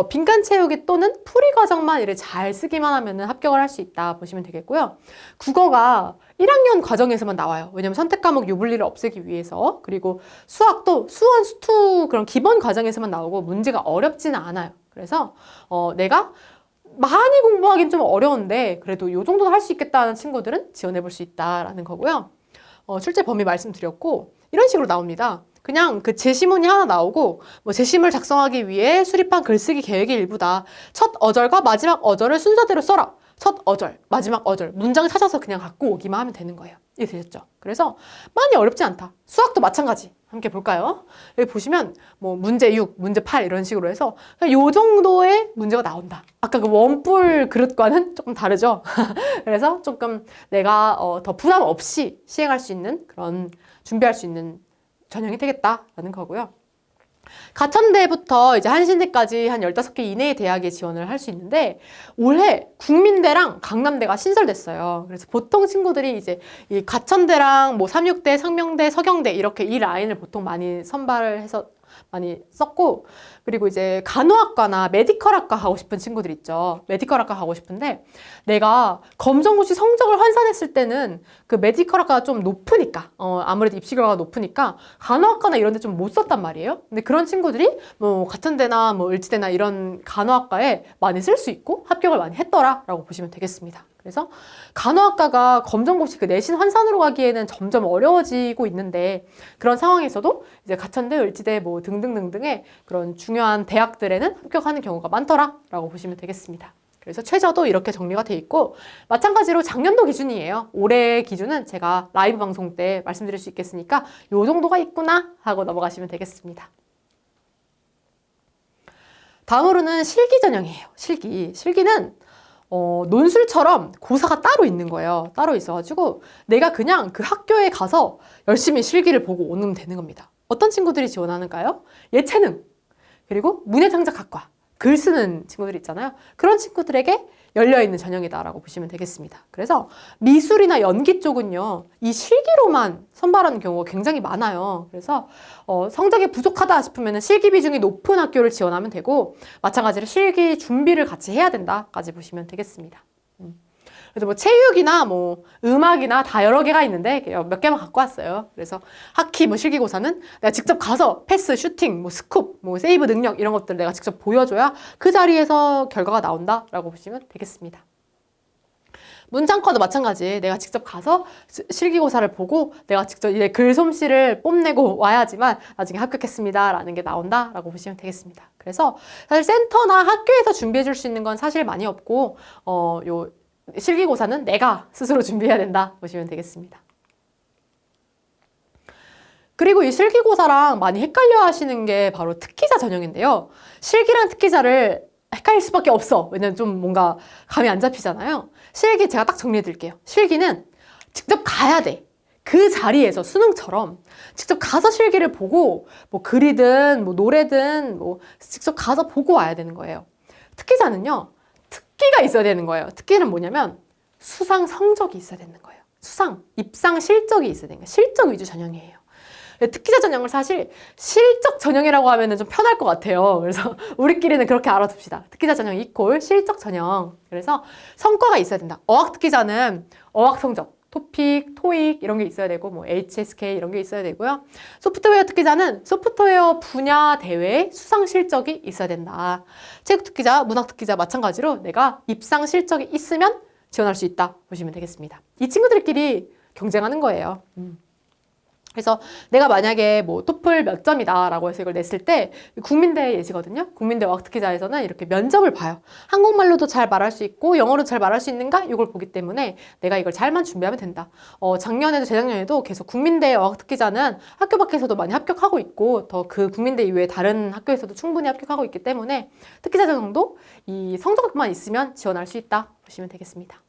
빈칸 채우기 또는 풀이 과정만 이렇게 잘 쓰기만 하면 합격을 할 수 있다 보시면 되겠고요. 국어가 1학년 과정에서만 나와요. 왜냐면 선택 과목 유불리를 없애기 위해서. 그리고 수학도 수원, 수투 그런 기본 과정에서만 나오고 문제가 어렵지는 않아요. 그래서 내가 많이 공부하기는 좀 어려운데 그래도 이 정도는 할 수 있겠다는 친구들은 지원해 볼 수 있다라는 거고요. 출제 범위 말씀드렸고 이런 식으로 나옵니다. 그냥 그 제시문이 하나 나오고 뭐 제시문을 작성하기 위해 수립한 글쓰기 계획의 일부다. 첫 어절과 마지막 어절을 순서대로 써라. 첫 어절, 마지막 어절, 문장 찾아서 그냥 갖고 오기만 하면 되는 거예요. 이게 되셨죠? 그래서 많이 어렵지 않다. 수학도 마찬가지. 함께 볼까요? 여기 보시면 뭐 문제 6, 문제 8 이런 식으로 해서 요 정도의 문제가 나온다. 아까 그 원뿔 그릇과는 조금 다르죠? 그래서 조금 내가 더 부담 없이 시행할 수 있는 그런 준비할 수 있는 전형이 되겠다라는 거고요. 가천대부터 이제 한신대까지 한 15개 이내의 대학에 지원을 할 수 있는데 올해 국민대랑 강남대가 신설됐어요. 그래서 보통 친구들이 이제 이 가천대랑 뭐 삼육대, 상명대, 서경대 이렇게 이 라인을 보통 많이 선발을 해서 많이 썼고 그리고 이제 간호학과나 메디컬학과 가고 싶은 친구들 있죠. 메디컬학과 가고 싶은데 내가 검정고시 성적을 환산했을 때는 그 메디컬학과가 좀 높으니까 아무래도 입시 결과가 높으니까 간호학과나 이런 데 좀 못 썼단 말이에요. 근데 그런 친구들이 뭐 같은 데나 뭐 을지대나 이런 간호학과에 많이 쓸 수 있고 합격을 많이 했더라라고 보시면 되겠습니다. 그래서 간호학과가 검정고시 그 내신 환산으로 가기에는 점점 어려워지고 있는데 그런 상황에서도 이제 가천대, 을지대 뭐 등등등등의 그런 중요한 대학들에는 합격하는 경우가 많더라라고 보시면 되겠습니다. 그래서 최저도 이렇게 정리가 돼 있고 마찬가지로 작년도 기준이에요. 올해 기준은 제가 라이브 방송 때 말씀드릴 수 있겠으니까 요 정도가 있구나 하고 넘어가시면 되겠습니다. 다음으로는 실기 전형이에요. 실기는 논술처럼 고사가 따로 있는 거예요. 따로 있어가지고 내가 그냥 그 학교에 가서 열심히 실기를 보고 오면 되는 겁니다. 어떤 친구들이 지원하는가요? 예체능, 그리고 문예창작학과, 글 쓰는 친구들 있잖아요. 그런 친구들에게 열려있는 전형이다라고 보시면 되겠습니다. 그래서 미술이나 연기 쪽은요. 이 실기로만 선발하는 경우가 굉장히 많아요. 그래서 성적이 부족하다 싶으면 실기 비중이 높은 학교를 지원하면 되고 마찬가지로 실기 준비를 같이 해야 된다까지 보시면 되겠습니다. 그래서 뭐 체육이나 뭐 음악이나 다 여러 개가 있는데 몇 개만 갖고 왔어요. 그래서 하키 뭐 실기고사는 내가 직접 가서 패스, 슈팅, 뭐 스쿱, 뭐 세이브 능력 이런 것들 내가 직접 보여줘야 그 자리에서 결과가 나온다라고 보시면 되겠습니다. 문장과도 마찬가지. 내가 직접 가서 실기고사를 보고 내가 직접 이제 글솜씨를 뽐내고 와야지만 나중에 합격했습니다라는 게 나온다라고 보시면 되겠습니다. 그래서 사실 센터나 학교에서 준비해 줄 수 있는 건 사실 많이 없고 요 실기고사는 내가 스스로 준비해야 된다 보시면 되겠습니다. 그리고 이 실기고사랑 많이 헷갈려 하시는 게 바로 특기자 전형인데요. 실기랑 특기자를 헷갈릴 수밖에 없어. 왜냐면 좀 뭔가 감이 안 잡히잖아요. 실기 제가 딱 정리해 드릴게요. 실기는 직접 가야 돼. 그 자리에서 수능처럼 직접 가서 실기를 보고 뭐 글이든 뭐 노래든 뭐 직접 가서 보고 와야 되는 거예요. 특기자는요. 특기가 있어야 되는 거예요. 특기는 뭐냐면 수상 성적이 있어야 되는 거예요. 수상, 입상 실적이 있어야 되는 거예요. 실적 위주 전형이에요. 특기자 전형을 사실 실적 전형이라고 하면 좀 편할 것 같아요. 그래서 우리끼리는 그렇게 알아둡시다. 특기자 전형 이퀄 실적 전형. 그래서 성과가 있어야 된다. 어학 특기자는 어학 성적, 토픽, 토익 이런 게 있어야 되고 뭐 HSK 이런 게 있어야 되고요. 소프트웨어 특기자는 소프트웨어 분야 대회 수상 실적이 있어야 된다. 체육 특기자, 문학 특기자 마찬가지로 내가 입상 실적이 있으면 지원할 수 있다 보시면 되겠습니다. 이 친구들끼리 경쟁하는 거예요. 그래서 내가 만약에 뭐 토플 몇 점이다 라고 해서 이걸 냈을 때 국민대 예시거든요. 국민대 어학특기자에서는 이렇게 면접을 봐요. 한국말로도 잘 말할 수 있고 영어로 잘 말할 수 있는가? 이걸 보기 때문에 내가 이걸 잘만 준비하면 된다. 작년에도 재작년에도 계속 국민대 어학특기자는 학교 밖에서도 많이 합격하고 있고 더 그 국민대 이외에 다른 학교에서도 충분히 합격하고 있기 때문에 특기자 전형도 이 성적만 있으면 지원할 수 있다 보시면 되겠습니다.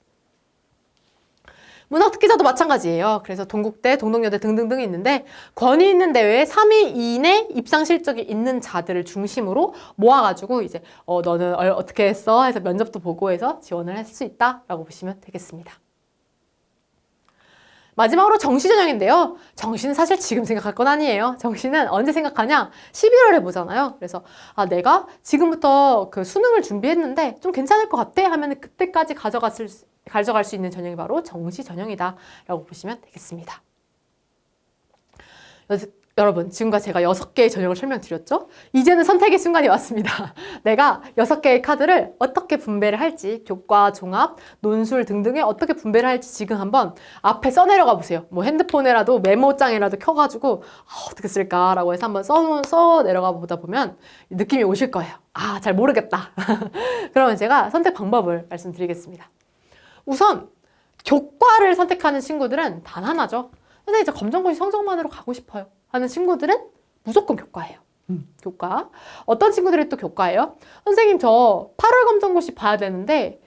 문학 특기자도 마찬가지예요. 그래서 동국대, 동덕여대 등등등이 있는데 권위 있는 대회에 3위 이내 입상 실적이 있는 자들을 중심으로 모아가지고 이제 너는 어떻게 했어? 해서 면접도 보고 해서 지원을 할 수 있다라고 보시면 되겠습니다. 마지막으로 정시 전형인데요. 정시는 사실 지금 생각할 건 아니에요. 정시는 언제 생각하냐? 11월에 보잖아요. 그래서 내가 지금부터 그 수능을 준비했는데 좀 괜찮을 것 같아 하면 그때까지 가져갈 수 있는 전형이 바로 정시 전형이다 라고 보시면 되겠습니다. 여러분, 지금까지 제가 6개의 전형을 설명드렸죠? 이제는 선택의 순간이 왔습니다. 내가 6개의 카드를 어떻게 분배를 할지, 교과, 종합, 논술 등등에 어떻게 분배를 할지 지금 한번 앞에 써내려가 보세요. 뭐 핸드폰에라도 메모장에라도 켜가지고 어떻게 쓸까라고 해서 한번 써 내려가 보다 보면 느낌이 오실 거예요. 잘 모르겠다. 그러면 제가 선택 방법을 말씀드리겠습니다. 우선 교과를 선택하는 친구들은 단 하나죠. 선생님, 저 검정고시 성적만으로 가고 싶어요 하는 친구들은 무조건 교과예요. 교과. 어떤 친구들이 또 교과예요? 선생님, 저 8월 검정고시 봐야 되는데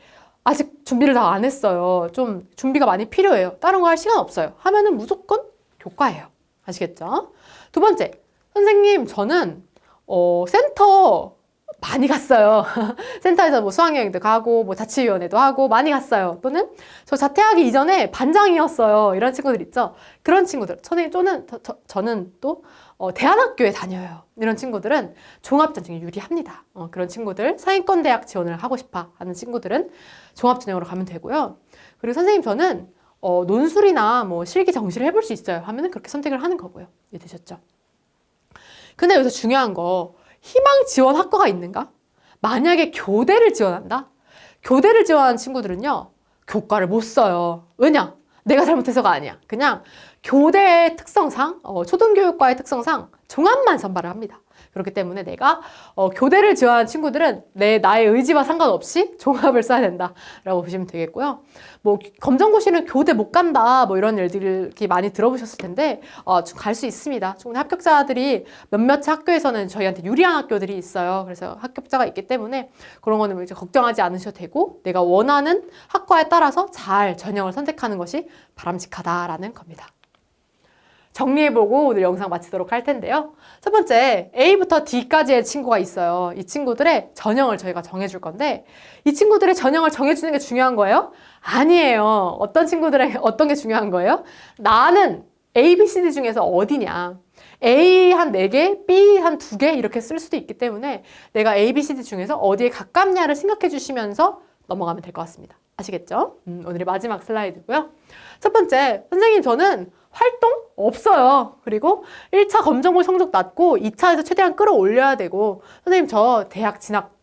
아직 준비를 다 안 했어요. 좀 준비가 많이 필요해요. 다른 거 할 시간 없어요. 하면은 무조건 교과예요. 아시겠죠? 두 번째, 선생님, 저는 센터 많이 갔어요. 센터에서 뭐 수학여행도 가고 뭐 자치위원회도 하고 많이 갔어요. 또는 저 자퇴하기 이전에 반장이었어요. 이런 친구들 있죠. 그런 친구들. 저는 또 대안학교에 다녀요. 이런 친구들은 종합전형이 유리합니다. 그런 친구들, 상위권대학 지원을 하고 싶어 하는 친구들은 종합전형으로 가면 되고요. 그리고 선생님, 저는 논술이나 뭐 실기 정시를 해볼 수 있어요 하면은 그렇게 선택을 하는 거고요. 이해되셨죠? 근데 여기서 중요한 거, 희망 지원 학과가 있는가? 만약에 교대를 지원한다? 교대를 지원하는 친구들은요, 교과를 못 써요. 왜냐? 내가 잘못해서가 아니야. 그냥 교대의 특성상, 초등교육과의 특성상 종합만 선발을 합니다. 그렇기 때문에 내가 교대를 지원하는 친구들은 나의 의지와 상관없이 종합을 써야 된다라고 보시면 되겠고요. 뭐 검정고시는 교대 못 간다 뭐 이런 일들이 많이 들어보셨을 텐데 갈 수 있습니다. 충분히 합격자들이 몇몇 학교에서는 저희한테 유리한 학교들이 있어요. 그래서 합격자가 있기 때문에 그런 거는 이제 걱정하지 않으셔도 되고 내가 원하는 학과에 따라서 잘 전형을 선택하는 것이 바람직하다라는 겁니다. 정리해보고 오늘 영상 마치도록 할 텐데요. 첫 번째, A부터 D까지의 친구가 있어요. 이 친구들의 전형을 저희가 정해줄 건데 이 친구들의 전형을 정해주는 게 중요한 거예요? 아니에요. 어떤 친구들의 어떤 게 중요한 거예요? 나는 A, B, C, D 중에서 어디냐. A 한 4개, B 한 2개 이렇게 쓸 수도 있기 때문에 내가 A, B, C, D 중에서 어디에 가깝냐를 생각해 주시면서 넘어가면 될 것 같습니다. 아시겠죠? 오늘의 마지막 슬라이드고요. 첫 번째, 선생님, 저는 활동 없어요. 그리고 1차 검정고시 성적 낮고 2차에서 최대한 끌어올려야 되고 선생님, 저 대학 진학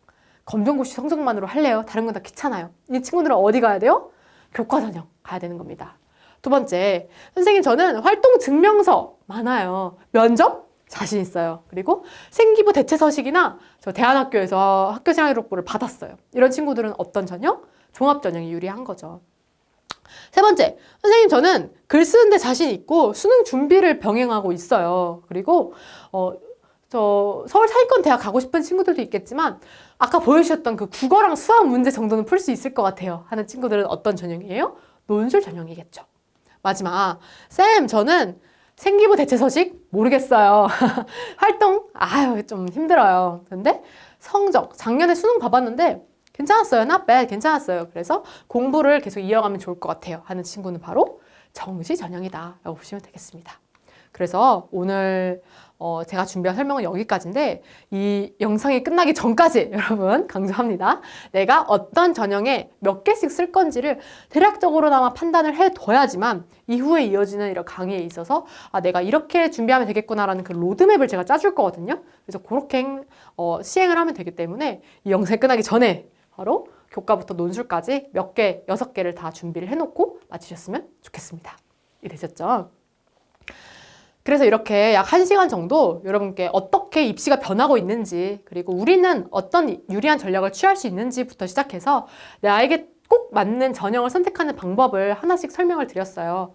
검정고시 성적만으로 할래요. 다른 건 다 귀찮아요. 이 친구들은 어디 가야 돼요? 교과 전형 가야 되는 겁니다. 두 번째, 선생님, 저는 활동 증명서 많아요. 면접 자신 있어요. 그리고 생기부 대체 서식이나 저 대안학교에서 학교생활기록부를 받았어요. 이런 친구들은 어떤 전형? 종합 전형이 유리한 거죠. 세 번째, 선생님, 저는 글 쓰는데 자신 있고 수능 준비를 병행하고 있어요. 그리고 저 서울 상위권 대학 가고 싶은 친구들도 있겠지만 아까 보여주셨던 그 국어랑 수학 문제 정도는 풀 수 있을 것 같아요 하는 친구들은 어떤 전형이에요? 논술 전형이겠죠. 마지막, 쌤, 저는 생기부 대체 서식 모르겠어요. 활동 좀 힘들어요. 근데 성적 작년에 수능 봐봤는데 괜찮았어요. not bad. 괜찮았어요. 그래서 공부를 계속 이어가면 좋을 것 같아요 하는 친구는 바로 정시 전형이다 라고 보시면 되겠습니다. 그래서 오늘 제가 준비한 설명은 여기까지인데 이 영상이 끝나기 전까지 여러분 강조합니다. 내가 어떤 전형에 몇 개씩 쓸 건지를 대략적으로나마 판단을 해둬야지만 이후에 이어지는 이런 강의에 있어서 내가 이렇게 준비하면 되겠구나라는 그 로드맵을 제가 짜줄 거거든요. 그래서 그렇게 시행을 하면 되기 때문에 이 영상이 끝나기 전에 바로 교과부터 논술까지 몇 개, 6개를 다 준비를 해놓고 마치셨으면 좋겠습니다. 이해되셨죠? 그래서 이렇게 약 1시간 정도 여러분께 어떻게 입시가 변하고 있는지, 그리고 우리는 어떤 유리한 전략을 취할 수 있는지부터 시작해서 나에게 꼭 맞는 전형을 선택하는 방법을 하나씩 설명을 드렸어요.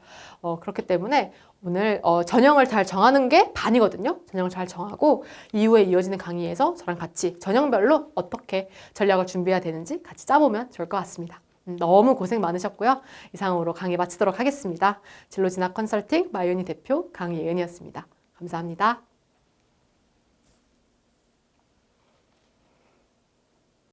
그렇기 때문에 오늘 전형을 잘 정하는 게 반이거든요. 전형을 잘 정하고 이후에 이어지는 강의에서 저랑 같이 전형별로 어떻게 전략을 준비해야 되는지 같이 짜보면 좋을 것 같습니다. 너무 고생 많으셨고요. 이상으로 강의 마치도록 하겠습니다. 진로진학 컨설팅 마이오니 대표 강예은이었습니다. 감사합니다.